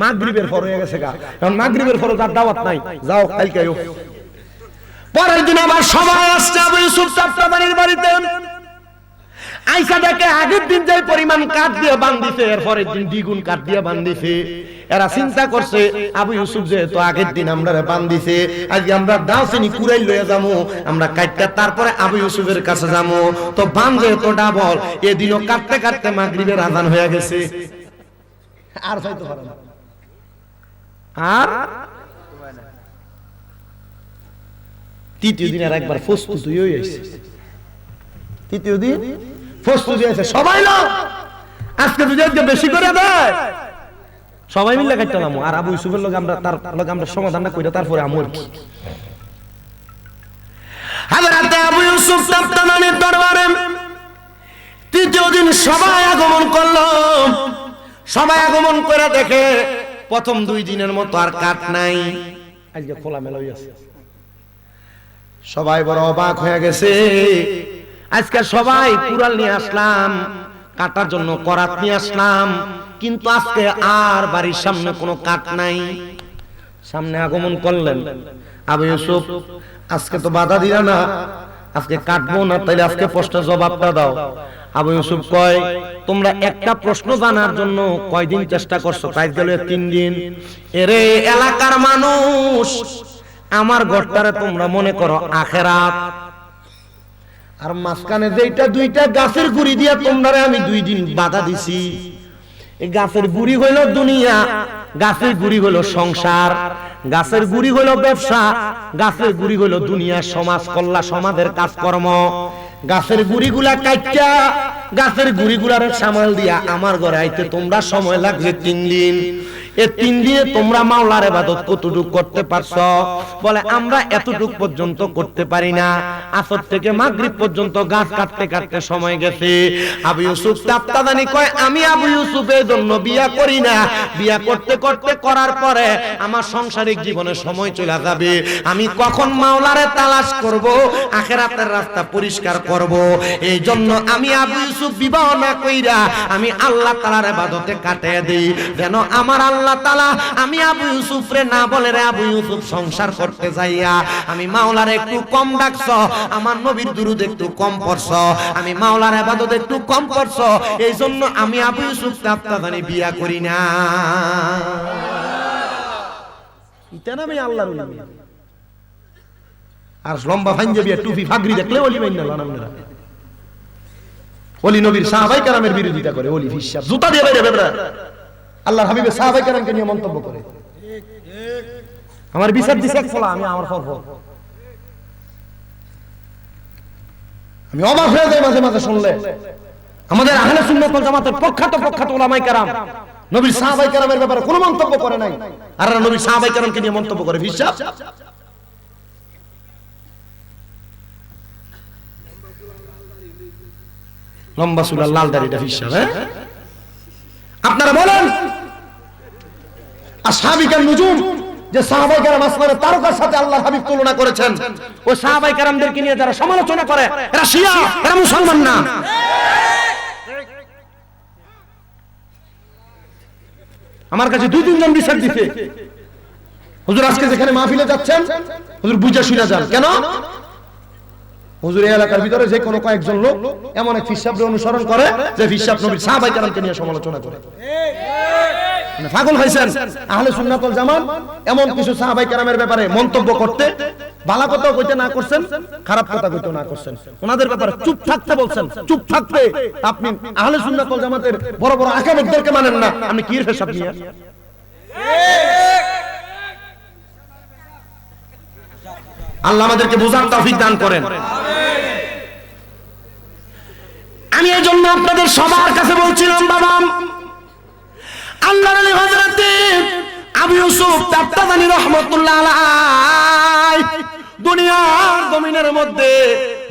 মাগরিবের পর হয়ে গেছে গা, কারণ মাগরিবের পরে তার দাওয়াত নাই, যাও কালকে আইও। পরের দিন আবার সবাই আসছে আবু ইউসুফ তাফতাবানির বাড়িতে, আইসা দেখে আগের দিন যে পরিমাণ কাঠ দিয়ে বান্ধিছে এর পরের দিন দ্বিগুণ কাঠ দিয়ে বান্ধিছে। এরা চিন্তা করছে আবু ইউসুফ যেহেতু আগের দিন আমরা বান্ধিছে, আজকে আমরা দাওসিনি কুড়াই লয়ে যাবো, আমরা কাটতে তারপরে আবু ইউসুফের কাছে যাবো, তো বান যেহেতু ডাবল, এদিনও কাটতে কাটতে মাগরিবের আযান হয়ে গেছে, আর যাইতে পারে না। আর তৃতীয় দিন আর একবার প্রস্তুত হয়ে আসছে, তৃতীয় দিন প্রস্তুত হয়েছে, সবাই না আজকে যদি আজকে বেশি করে দেয় সবাই মিলে কাটতে নামো, আর আবু ইউসুফের লোক আমরা তার লোক আমরা সমাধানটা কইরা তারপরে আমর কি। হযরত আবু ইউসুফ তাফতাবানির দরবারে তৃতীয় দিন সবাই আগমন করলো। সবাই আগমন করে দেখে প্রথম 2 দিনের মতো আর কাঠ নাই, আজকে খোলা মেলা হইছে। সবাই বড় অবাক হয়ে গেছে, আজকে সবাই কুড়াল নিয়ে আসলাম, কাটার জন্য করাত নিয়ে আসলাম, কিন্তু আজকে আর বাড়ির সামনে কোনো কাঠ নাই। সামনে আগমন করলেন আবু ইউসুফ, আজকে তো বাধা দিলা না, আজকে কাটবো না, তাইলে আজকে প্রশ্নের জবাবটা দাও। আবু ইউসুফ কয়, তোমরা একটা প্রশ্ন জানার জন্য কয়দিন চেষ্টা করছো? তাই গেল 3 দিন। এরে এলাকার মানুষ, আমার ঘরটারে তোমরা মনে করো আখেরাত, আর মাঝখানে যেটা 2টা গাছের গুড়ি দিয়া তোমরা আমি 2 দিন বাধা দিছি, এই গাছের গুড়ি হইল দুনিয়া, গাছের গুড়ি হইল সংসার, গাছের গুড়ি হইল ব্যবসা, গাছের গুড়ি হইল দুনিয়া, সমাজ কল্যাণ, সমাজের কাজকর্ম। গাছের গুড়িগুলা কাইটা গাছের গুড়িগুলার সামাল দিয়া আমার ঘরে আইতে তোমরা সময় লাগছে 3 দিন। এই 3 দিনে তোমরা মাওলার ইবাদত কতটুকু করতে পারছো? বলে আমরা এতটুকু পর্যন্ত করতে পারি না, আসর থেকে মাগরিব পর্যন্ত গাছ কাটতে কাটতে সময় গেছে। আবু ইউসুফ তাফতাবানি কয়, আমি আবু ইউসুফের জন্য বিয়া করি না, বিয়া করতে করতে করার পরে আমার সাংসারিক জীবনে সময় চলে যাবে, আমি কখন মাওলারে তালাশ করব, আখিরাতের রাস্তা পরিষ্কার করব, এই জন্য আমি আবু ইউসুফ বিবাহ না কইরা আমি আল্লাহ তাআলার ইবাদতে কাটিয়ে দেই, যেন আমার আল্লাহ তাআলা আমি আবু ইউসুফ রে না বলে রে আবু ইউসুফ সংসার করতে যাইয়া আমি মাওলারে একটু কম ডাকছো, আমার নবীর দুরূদ একটু কম পড়ছো, আমি মাওলার ইবাদত একটু কম করছো, এই জন্য আমি আবু ইউসুফ তাফতাবানি বিয়া করি না। এটা না আমি আল্লাহর ওলি, আর লম্বা ভাঞ্জে বিয়া টুপি ফাগরি দেখলে ওলি মাইন্না লানামরা, ওলি নবীর সাহাবায়ে কেরামের বিরোধিতা করে, ওলি হিসাব জুতা দিয়ে বাইরে বেবরা আল্লাহর হাবিবের সাহাবায়ে কেরামকে নিয়ে মন্তব্য করে। আমার বিচার দিছে এক ফলা, আমি আমার ফল আমি অবাক হয়ে যাই মাঝে মাঝে শুনলে। আমাদের আহলে সুন্নাত ওয়াল জামাতের প্রখ্যাত উলামায়ে কেরাম নবীর সাহাবায়ে কেরামের ব্যাপারে কোনো মন্তব্য করে নাই, আর নবীর সাহাবায়ে কেরামকে নিয়ে মন্তব্য করে হিসাব। লম্বা চুল লাল দাড়িটা হিসাব, হ্যাঁ আপনারা বলেন আসহাবিকান নুজুম যে সাহাবায়ে কেরাম আসমানের তারকার সাথে আল্লাহর হাবিব তুলনা করেছেন, ওই সাহাবায়ে কেরামদেরকে নিয়ে যারা সমালোচনা করে এরা শিয়া, এরা মুসলমান না। আমার কাছে 2-3 জন বিচার দিতে, হুজুর আজকে যেখানে মাহফিলে যাচ্ছেন হুজুর বুঝা শুনা যান, কেন হুজুর এই এলাকার ভিতরে যে কোনো কয়েকজন লোক এমন এক ফিসাবকে অনুসরণ করে যে ফিসাব নবীর সাহাবায়ে কেরামকে নিয়ে সমালোচনা করে, পাগল হয়েছেন। আহলে সুন্নাত ওয়াল জামাত এমন কিছু সাহাবায়ে কেরামের ব্যাপারে মন্তব্য করতে, ভালো কথা কইতে না করছেন, খারাপ কথা কইতে না করছেন, ওনাদের ব্যাপারে চুপ থাকতে বলছেন, চুপ থাকতে আপনি আহলে সুন্নাত ওয়াল জামাতের বড় বড় আকাবেরদেরকে মানেন না, আপনি কি হিসাব নিয়ে? আল্লাহ আমাদেরকে বোঝার তৌফিক দান করেন। আমি এই জন্য আপনাদের সবার কাছে বলছিলাম, বাবা আল্লাহর আলী হযরত আবু ইউসুফ তাফতাবানি রাহমাতুল্লাহ আলাইহি দুনিয়ার জমিনের মধ্যে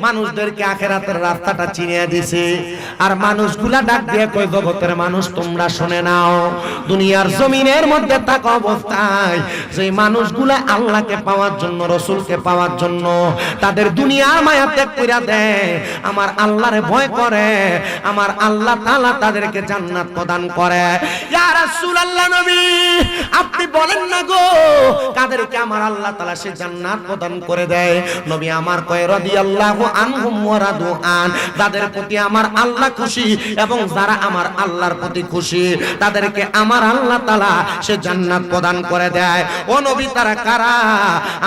মানুষদেরকে আখিরাতের রাস্তাটা চিনিয়ে দিছে। আর মানুষগুলা ডাক দিয়ে কই, জগতের মানুষ তোমরা শুনে নাও, দুনিয়ার জমিনের মধ্যে থাকা অবস্থায় যে মানুষগুলা আল্লাহকে পাওয়ার জন্য, রাসূলকে পাওয়ার জন্য তাদের দুনিয়ার মায়া ত্যাগ কইরা দেয়, আমার আল্লাহরে ভয় করে, আমার আল্লাহ তাআলা তাদেরকে জান্নাত প্রদান করে। ইয়া রাসূলুল্লাহ নবী, আপনি বলেন না গো, কাদেরকে আমার আল্লাহ তাআলা সে জান্নাত প্রদান করে দেয়? নবী আমার কয়, রাদিয়াল্লাহু আনহুম ওয়া রাদু আন, যাদের প্রতি আমার আল্লাহ খুশি এবং যারা আমার আল্লাহর প্রতি খুশি তাদেরকে আমার আল্লাহ তাআলা সে জান্নাত প্রদান করে দেয়। ও নবী, তারা কারা?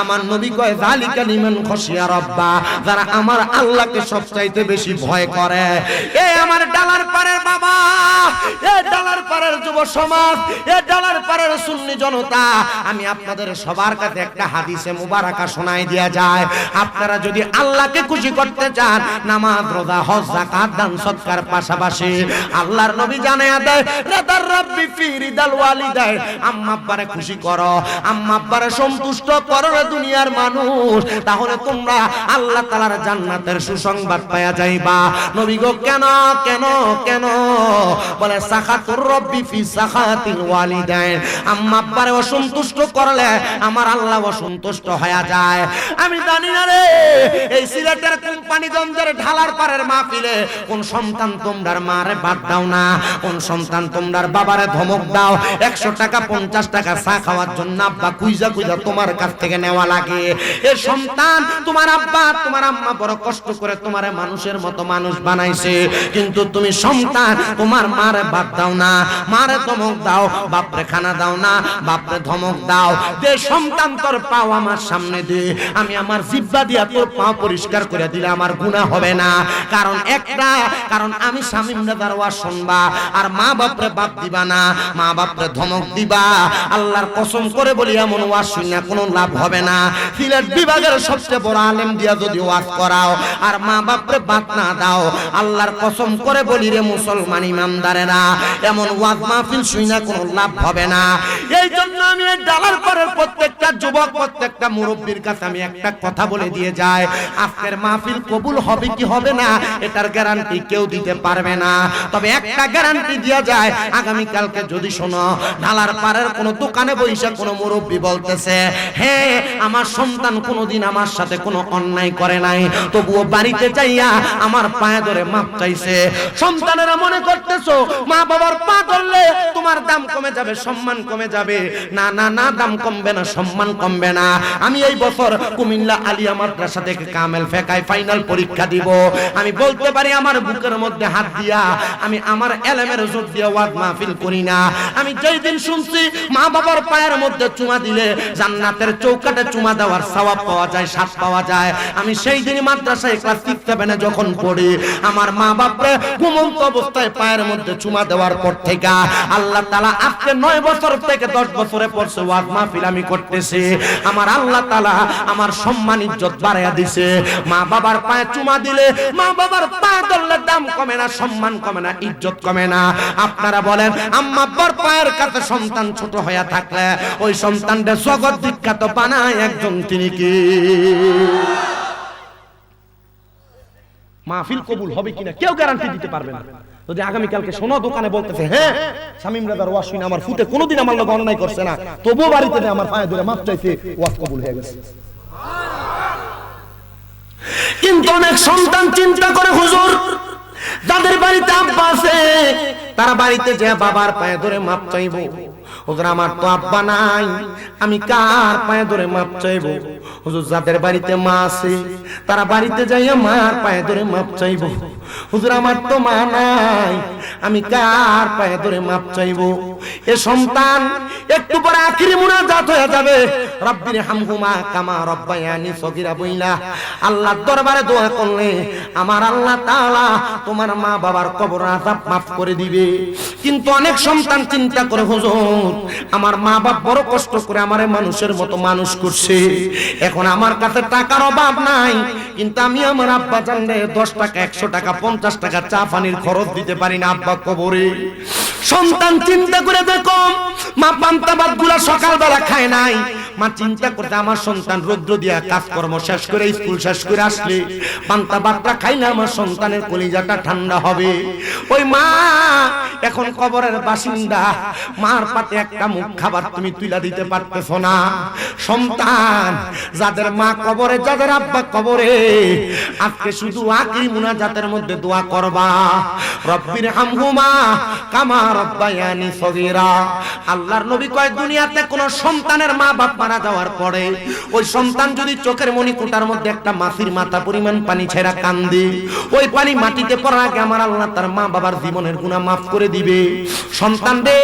আমার নবী কয়, যালিকা লিমান খাশিয়া রাব্বা, যারা আমার আল্লাহকে সবচাইতে বেশি ভয় করে। এ আমার ডালার পারের বাবা, এ ডালার পারের যুব সমাজ, এ ডালার পারের সুন্নি জনতা, আমি আপনাদের সবার কাছে একটা হাদিসে মুবারাকা শোনাই দিয়া যায়। আপনারা যদি আল্লাহকে খুশি করতে চান, নামাজ, রোজা, হজ, যাকাত, দান সদকার পাশাপাশি আল্লাহর নবী জানায়া দেয়, রাদার রাব্বি ফি রিদাল ওয়ালিদাইন, আম্মা আব্বারে খুশি করো, আম্মা আব্বারে সন্তুষ্ট করো রে দুনিয়ার মানুষ, তাহলে তোমরা আল্লাহ তাআলার জান্নাতের সুসংবাদ পাওয়া যাইবা। নবী গো, কেন কেন কেন? বলে সাখাতুর রব্বি ফি সাখাতিল ওয়ালিদাইন, আম্মা আব্বারে অসন্তুষ্ট করলে আমার আল্লাহ অসন্তুষ্ট হয়ে যায়। আমি জানি না রে, এই সিলেটের কোম্পানিগঞ্জের ঢালার পারের মাহফিলে কোন সন্তান তোমরার মারে বাদ দাও না, কোন সন্তান তোমরার বাবারে ধমক দাও 100 টাকা 50 টাকা চা খাওয়ার জন্য আব্বা কুইজা কুইজা তোমার কাছ থেকে নেওয়া লাগে। এই সন্তান তোমার আব্বা তোমার আম্মা বড় কষ্ট করে তোমারে মানুষের মতো মানুষ বানাইছে, কিন্তু তুমি সন্তান তোমার মারে বাদ দাও না, মারে ধমক দাও, বাপরে খানা দাও না, বাপরে ধমক দাও। যে সন্তান তোর পাও আমার সামনে দে, আমি আমার জিহ্বা দিয়া তোর পা পরিষ্কার করে দিলে আমার গুনাহ হবে না। কারণ একটা, কারণ আমি শামীম রাজার ওয়াজ শুনবা আর মা বাপরে বাদ দিবা না, মা বাপরে ধমক দিবা। আল্লাহর কসম করে বলি, এমন ওয়াজ শুনে কোনো লাভ হবে না। সিলেট বিভাগের সবচেয়ে বড় আলেম দিয়া যদি ওয়াজ করাও আর মা বাপরে বাদ না দাও, আল্লাহর কসম করে বলি রে মুসলমান ইমানদারেরা, এমন ওয়াজ মাহফিল শুনে কোনো লাভ হবে না। এই জন্য আমি এই ডালার পরের প্রত্যেকটা যুবক, প্রত্যেকটা মুরব্বীর কাছে আমি একটা কথা বলে দিয়ে যাই, আজকের মাহফিল কবুল হবে কি হবে না এটার গ্যারান্টি কেউ দিতে পারবে না। তবে একটা গ্যারান্টি দেয়া যায়, আগামী কালকে যদি শোনো ঢালার পারের কোন দোকানে বইসা কোন মুরব্বী বলতেছে, হ্যাঁ আমার সন্তান কোনোদিন আমার সাথে কোনো অন্যায় করে নাই, তবুও বাড়িতে যাইয়া আমার পায়ে ধরে মাপ চাইছে। সন্তানেরা মনে করতেছো মা বাবার পা ধরলে তোমার দাম কমে যাবে, সম্মান কমে যাবে। না না না, দাম কমবে না, সম্মান কমবে না। আমি এই বছর কুমিল্লা আলিয়া মাদ্রাসা থেকে কামেল ফেকায় ফাইনাল পরীক্ষা দিব। আমি বলতে পারি আমার বুকের মধ্যে হাত দিয়া আমি আমার এলেমের জোর দিয়ে ওয়াজ মাহফিল করি না। আমি যেই দিন শুনছি মা বাবার পায়ের মধ্যে চুমা দিলে জান্নাতের চৌকাটে চুমা দেওয়ার সওয়াব পাওয়া যায়, স্বাদ পাওয়া যায়, আমি সেই দিনই মাদ্রাসায় ক্লাস 6-7 যখন পড়ি আমার মা বাপরে ঘুমন্ত অবস্থায় পায়ের মধ্যে চুমা দেওয়ার পর থেকে আল্লাহ তাআলা আজকে 9 বছর থেকে 10 বছরে পড়ছে ওয়াজ মাহফিল আমি করতেছি, আমার আল্লাহ তাআলা আমার সম্মান ইজ্জত বাড়ায়া দিছে। মা বাবার পায়ে চুমা দিলে, মা বাবার পায়ে ধরলে দাম কমে না, সম্মান কমে না, ইজ্জত কমে না। আপনারা বলেন, আম্মা আব্বার পায়ের কাছে সন্তান ছোট হয়ে থাকলে ওই সন্তানটা জগৎ বিখ্যাত বানায় একজন, তিনি কি? মাহফিল কবুল হবে কিনা কেউ গ্যারান্টি দিতে পারবে না। যদি আগামী কালকে শোনো দোকানে বলতেছে, হ্যাঁ শামীম রাজার ওয়াজ শুনে আমার ফুটে কোনোদিন আমার লগে অন্যায় করছে না, তবুও বাড়িতে আমার পায়ে ধরে মাপ চাইছে, ওয়াজ কবুল হয়ে গেছে। কিন্তু অনেক সন্তান চিন্তা করে, হুজুর যাদের বাড়িতে আব্বা আছে তারা বাড়িতে যে বাবার পায়ে ধরে মাপ চাইবো, হুজুর আমার তো আব্বা নাই, আমি কার পায়ে ধরে মাপ চাইবো? হুজুর যাদের বাড়িতে মা আছে তারা বাড়িতে যাইয়া মার পায়ে ধরে মাপ চাইবো। হুজুর আমার তো মা নাই, আমি কার পায়ে ধরে মাপ চাইবো? এ সন্তান একটু পরে আখিরি মুনাজাত হয়ে যাবে, রব্বির হামহুমা কামা রব্বায়ানি সগীরা বইলা আল্লাহর দরবারে দোয়া করলে আমার আল্লাহ তাআলা তোমার মা বাবার কবর আযাব মাফ করে দিবে। কিন্তু অনেক সন্তান চিন্তা করে, হুজুর আমার মা বাপ বড় কষ্ট করে আমারে মানুষের মতো মানুষ করছে, এখন আমার কাছে টাকার অভাব নাই, কিন্তু আমি আমার আব্বা জানলে 10 টাকা 100 টাকা 50 টাকা চা পানির খরচ দিতে পারি না আব্বা কবরে। সন্তান চিন্তা করে দেখো, মা পান্তা ভাত গুলা সকালবেলা খায় নাই, মা চিন্তা করতে আমার সন্তান রৌদ্র দিয়া কাজকর্ম শেষ করে স্কুল শেষ করে আসলে পান্তা ভাতটা খাইলে আমার সন্তানের কলিজাটা ঠান্ডা হবে। ওই মা এখন কবরের বাসিন্দা, মার পাতে একটা মুখ খাবার তুমি তুইলা দিতে পারতেছো না। সন্তান যাদের মা কবরে, যাদের আব্বা কবরে, আজকে শুধু আখিরি মুনাজাতের মধ্যে দোয়া করবা, রব্বির হামহুমা কামা রব্বায়ানি সগীরা। আল্লাহর নবী কয় দুনিয়াতে কোন সন্তানের মা বাপ মারা যাওয়ার পরে ওই সন্তান যদি চোখের মণিকোটার মধ্যে একটা মাছির মাথা পরিমাণ পানি ছেড়া কান্দে, ওই পানি মাটিতে পড়ার আগে আমার আল্লাহ তার মা বাবার জীবনের গুনাহ মাফ করে দিবে। সন্তান রে,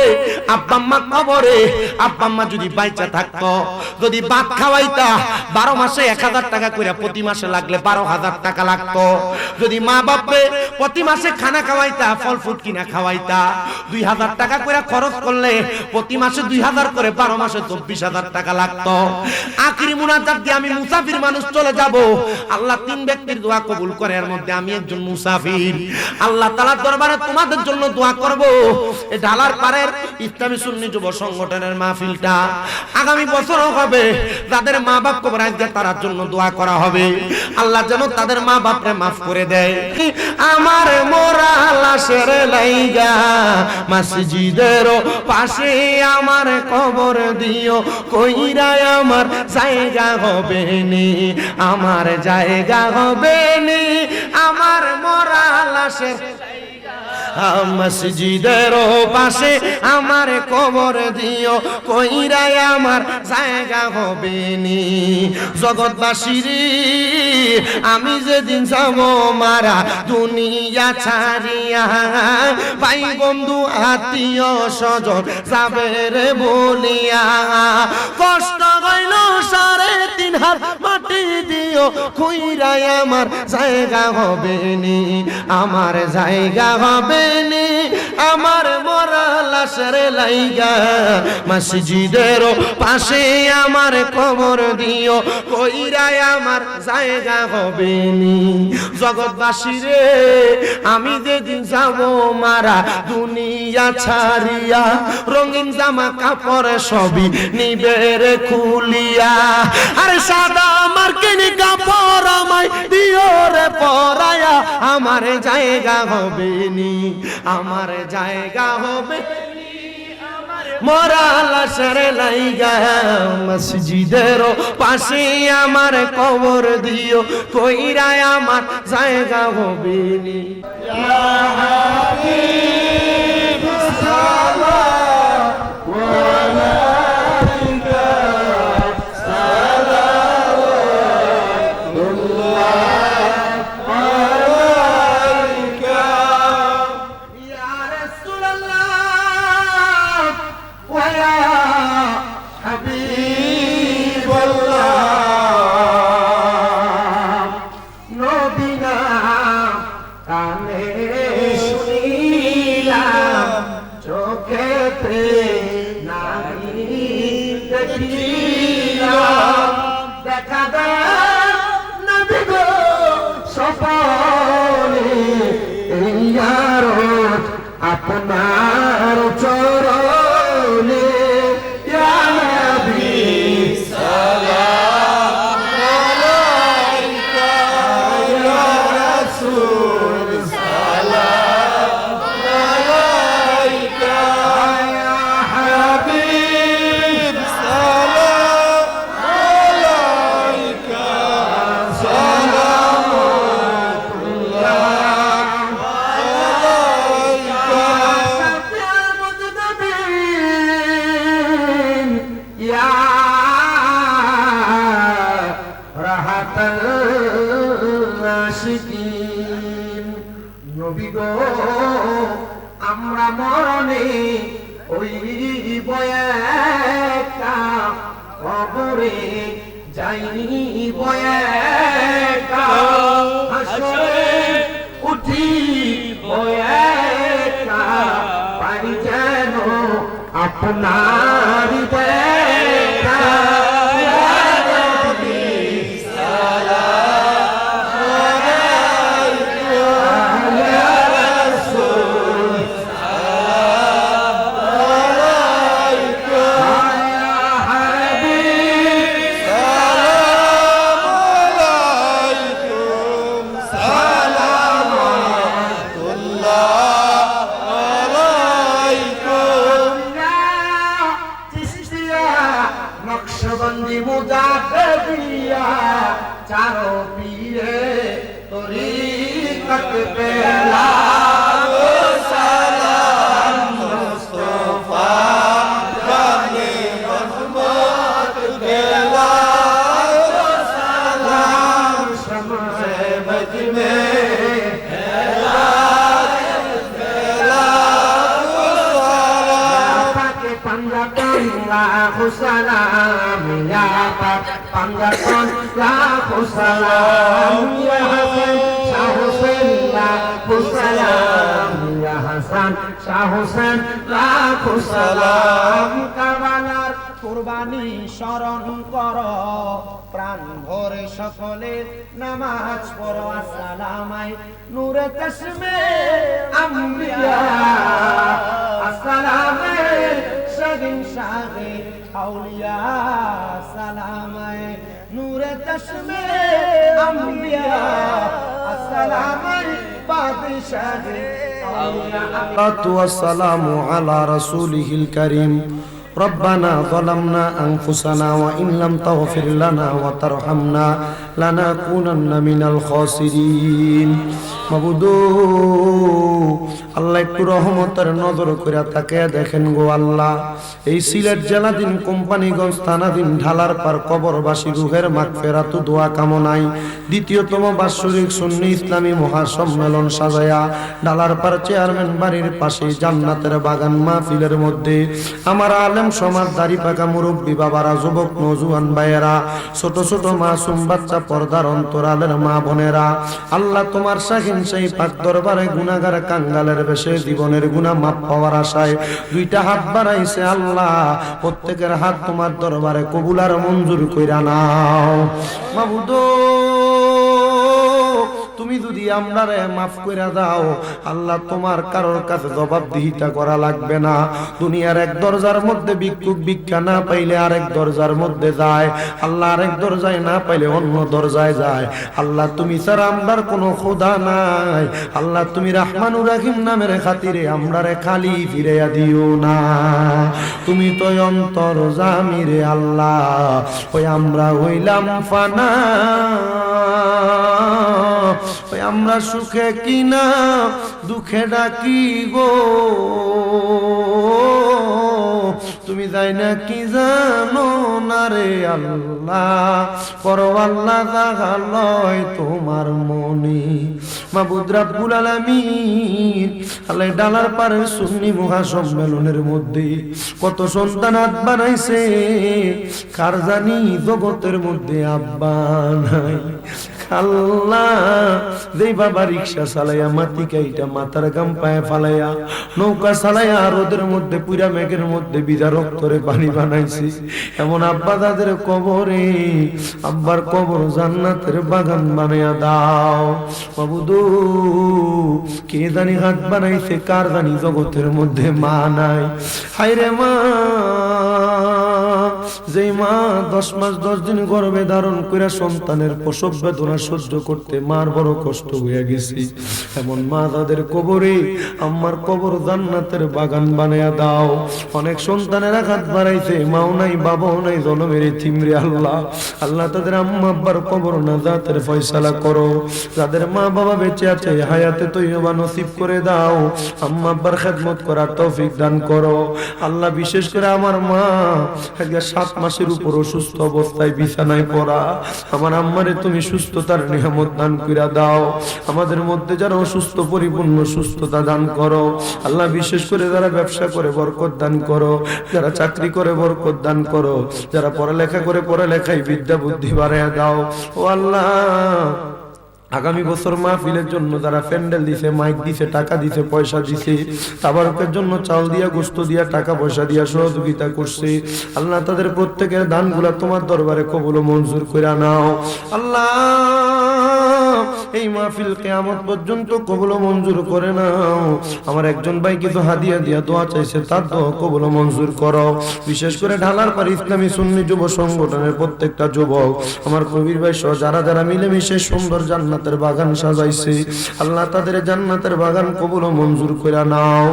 আব্বা আম্মা কবরে, আব্বা আম্মা যদি বাইচা থাকতো, যদি ভাত খাওয়াইতা 12 মাসে 1000 টাকা করে, প্রতি মাসে লাগলে 12,000 টাকা লাগতো। যদি মা বাপে প্রতি মাসে খানা খাওয়াইতা, ফল ফ্রুট কিনা খাওয়াইতা, 2000 টাকা করে খরচ করলে প্রতি মাসে 2000 করে 12 মাসে 24,000 টাকা লাগতো। আখিরি মুনাজাত দিয়ে আমি মুসাফির মানুষ চলে যাব। আল্লাহ 3 ব্যক্তির দোয়া কবুল করে, এর মধ্যে আমি একজন মুসাফির। আল্লাহ তাআলার দরবারে তোমাদের জন্য দোয়া করব। এই ঢালার পারের ইসলামী সুন্নি যুব সংগঠনের মাহফিলটা আগামী বছরও হবে। যাদের মা বাপ কবরে আছে তার জন্য দোয়া করা হবে, আল্লাহ যেন তাদের মা বাপরে মাফ করে দেয়। আমার মোরা লাশের লাইগা মসজিদের পাশে আমার কবর দিও, কইরা আমার জায়গা হবে নি, আমার জায়গা হবে নি। আমার মোরা লাশের মসজিদের পাশে আমার কবর দিও, কইরা আমার জায়গা হবে নি। জগৎবাসীর আমি যেদিন যাব মারা দুনিয়া ছাড়িয়া, ভাই বন্ধু আত্মীয় স্বজন যাবে রে বলিয়া, কষ্ট হইল 3.5 হাত মাটি দিও, কইরা আমার জায়গা হবে নি, আমার জায়গা হবে নি। আমার মরা লাশের লাইগা মসজিদের পাশে আমার কবর দিও, কইরা আমার জায়গা হবে নি। জগৎবাসী রে, আমি যেদিন যাব মারা দুনিয়া ছাড়িয়া, রঙিন জামা কাপড় সবই নিবে রে খুলিয়া, আরে সাদা আমার কিনি কাপড় আমায় দিও রে পরায়া, আমার জায়গা হবে নি, আমার জায়গা হবে মোরা লাশের লাইগা মসজিদের পাশে আমার কবর দিও, কইরা আমার জায়গা হবে নি। ইয়া হাবিব সাল্লাল্লাহু আলাইকা সালাওয়াতুল্লাহ আলাইকা ইয়া রাসূলুল্লাহ ওয়া ইয়া হাবিবাল্লাহ। নবীনা কানে শুনিলাম, চোখেতে নাহি দেখিলাম, দেখা দাও নবী গো সপনে, এই আরজ আপনার চরণে, ইয়া নবী সালাম আলাইকা, ইয়া রাসূল সালাম আলাইকা, ইয়া হাবিব সালাম আলাইকা, সালামুল্লাহ আলাইকা। ইয়া রাহাতাল আশিকিন, নবী গো আমরা মরণে ওই বয়াকা কবরে যাইনি, বয়াকা হাসরে উঠি, বয়াকা পাই যেন আপনার দেখা। ইয়া নবী সালাম আলাইকা, ইয়া রাসূল সালাম আলাইকা, ইয়া হাবিব নকশবন্দি মুজাদ্দিদিয়া চারো পীরে তরিকত পেলা সালাম মুস্তাফা জানে মজমত পেলা সালাম শমসে বজ মে salam ya pak panggaton lakhu salam ya hasan shah husain lakhu salam ya hasan shah husain lakhu salam কারবালার কুরবানি স্মরণ করো প্রাণ ভরে সকলে নামাজ পড়ো আসসালামাই নূরে চশমে আম্বিয়া আসসালামে শাগিন শাগে আউলিয়া সালামায়ে নূরে চশমে আম্বিয়া আসসালামে বাদশাহে আউলিয়া والسلام على رسوله الكريم ربنا ظلمنا أنفسنا وإن لم تغفر لنا وترحمنا لنكونن من الخاسرين মাবুদু আল্লাহ একটু রহমতের নজর করে তাকিয়ে দেখেন গো আল্লাহ এই সিলেট জেলাধীন কোম্পানিগঞ্জ থানাধীন ঢালার পার কবরবাসী রুহের মাগফিরাত দোয়া কামনায় দ্বিতীয়তম বাৎসরিক সুন্নি ইসলামী মহাসম্মেলন সাজায়া ঢালার পার চেয়ারম্যান বাড়ির পাশে জান্নাতের বাগান মাহফিলের মধ্যে আমার আলেম সমাজ দাড়ি পাকা মুরব্বী বাবারা যুবক নওজোয়ান ভাইয়েরা ছোট ছোট মাসুম বাচ্চা পর্দার অন্তরালের মা বোনেরা আল্লাহ তোমার শাহিন সেই পাক দরবারে গুনাহগার কাঙ্গালের বেশে জীবনের গুনাহ মাফ পাওয়ার আশায় দুইটা হাত বাড়াইছে আল্লাহ প্রত্যেকের হাত তোমার দরবারে কবুল আর মঞ্জুর কইরা নাও মাবুদ তুমি যদি আমরারে মাফ কইরা দাও আল্লাহ তোমার কারোর কাছে জবাবদিহিতা করা লাগবে না দুনিয়ার এক দরজার মধ্যে ভিক্ষুক ভিক্ষা না পাইলে আরেক দরজার মধ্যে যায় আল্লাহ আরেক দরজায় না পাইলে অন্য দরজায় যায় আল্লাহ তুমি ছাড়া আমরার কোনো খোদা নাই আল্লাহ তুমি রহমানুর রহিম নামের খাতিরে আমরারে খালি ফিরাইয়া দিও না তুমি তো অন্তর জামিরে আল্লাহ ওই আমরা হইলাম ফানা আমরা সুখে কিনা দুঃখে ডাকি গো তুমি যাই না কি জানো না রে আল্লাহ করো আল্লাহ জাগালয় তোমার মনি মাবুদ রাব্বুল আলামিন আল্লাহ ডালার পারে সুন্নি মহাসম্মেলনের মধ্যে কত সন্তান হাত বানাইছে কার জানি জগতের মধ্যে আব্বা নাই আল্লাহ যেই বাবা রিক্সা চালাইয়া মাটি কাইটা মাথার গাম পায়ে ফালাইয়া নৌকা চালাইয়া রোদের মধ্যে পুরা মেঘের মধ্যে বিজা রক্তরে পানি বানাইছে এমন আব্বা তাদের কবরে আব্বার কবর জান্নাতের বাগান বানাইয়া দাও মাবুদু কে জানি হাত বানাইছে কার জানি জগতের মধ্যে মা নাই হায়রে মা যেই মা 10 মাস 10 দিন গর্ভে ধারণ করে সন্তানের প্রসব বেদনা সহ্য করতে মার বড় কষ্ট হয়ে গেছে এমন মা তাদের কবরে আম্মার কবর জান্নাতের বাগান বানায়া দাও অনেক সন্তানের আঘাত বাড়াইছে মাও নাই বাবাও নাই জনমের থিমরে আল্লাহ আল্লাহ তাদের আম্মা আব্বার কবর নাজাতের ফয়সালা করো যাদের মা বাবা বেঁচে আছে হায়াতে তৈয়বা নসিব করে দাও আম্মা আব্বার খেদমত করার তৌফিক দান করো আল্লাহ বিশেষ করে আমার মা 7 মাসের উপর অসুস্থ অবস্থায় বিছানায় পড়া আমার আম্মারে তুমি সুস্থতার নিয়ামত দান কইরা দাও আমাদের মধ্যে যারা অসুস্থ পরিপূর্ণ সুস্থতা দান করো আল্লাহ বিশেষ করে যারা ব্যবসা করে বরকত দান করো যারা চাকরি করে বরকত দান করো যারা পড়ালেখা করে পড়ালেখায় বিদ্যা বুদ্ধি বাড়ায়া দাও ও আল্লাহ আগামী বছর মাহফিলের জন্য যারা প্যান্ডেল দিছে মাইক দিছে টাকা দিছে পয়সা দিছে তাবারকের জন্য চাল দিয়া গোশত দিয়া টাকা পয়সা দিয়া সহযোগিতা করছে আল্লাহ তাদের প্রত্যেকের দানগুলা তোমার দরবারে কবুল ও মঞ্জুর কইরা নাও আল্লাহ এই মাহফিল কিয়ামত পর্যন্ত কবুল ও মঞ্জুর করে নাও। আমার একজন ভাই কিছু হাদিয়া দিয়া দোয়া চাইছে, তার দোয়া কবুল ও মঞ্জুর করো। বিশেষ করে ঢালার পর ইসলামী সুন্নি যুব সংগঠনের প্রত্যেকটা যুবক, আমার কবির ভাই সহ যারা যারা মিলেমিশে সুন্দর জান্নাতের বাগান সাজাইছে, আল্লাহ তাদের জান্নাতের বাগান কবুল ও মঞ্জুর করে নাও।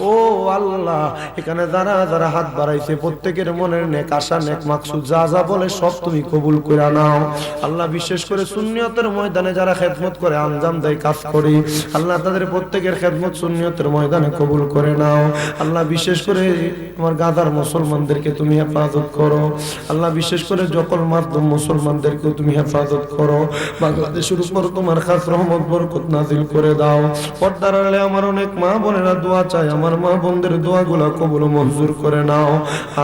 ও আল্লাহ, এখানে যারা যারা হাত বাড়াইছে প্রত্যেকের মনের নেক আশা নেক মাকসুদ যা যা বলে সব তুমি কবুল করে নাও। আল্লাহ বিশেষ করে সুন্নিয়তের ময়দানে যারা খেদমত করে আঞ্জাম দেয় কাজ করে, আল্লাহ তাদের প্রত্যেকের খেদমত সুন্নিয়তের ময়দানে কবুল করে নাও। আল্লাহ বিশেষ করে আমার গাদার মুসলমানদেরকে তুমি হেফাজত করো। আল্লাহ বিশেষ করে যকল মাধ্যম মুসলমানদেরকেও তুমি হেফাজত করো। বাংলাদেশের উপর তোমার খাস রহমত বরকত নাজিল করে দাও। পর্দার আড়ালে আমার অনেক মা বোনেরা দোয়া চায়, আমার মা বোনদের দোয়াগুলো কবুল ও মঞ্জুর করে নাও।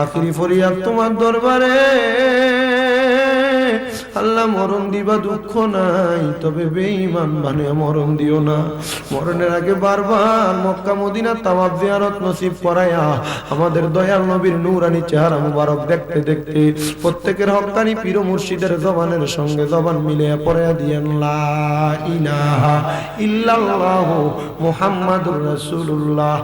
আখিরি ফরিয়াদ তোমার দরবারে আল্লাহ, মরণ দিবা দুঃখ নাই, তবে বেঈমান বানিয়ে মরণ দিও না। মরণের আগে বারবার মক্কা মদিনা তাওয়াফ জিয়ারত নসিব করায়া আমাদের দয়াল নবীর নূরানি চেহারা মুবারক দেখতে দেখতে প্রত্যেকের হক্কানি পীর মুর্শিদের জবানের সঙ্গে জবান মিলিয়ে পড়ে দিয়েন লা ইলাহা ইল্লাল্লাহু মুহাম্মাদুর রাসূলুল্লাহ।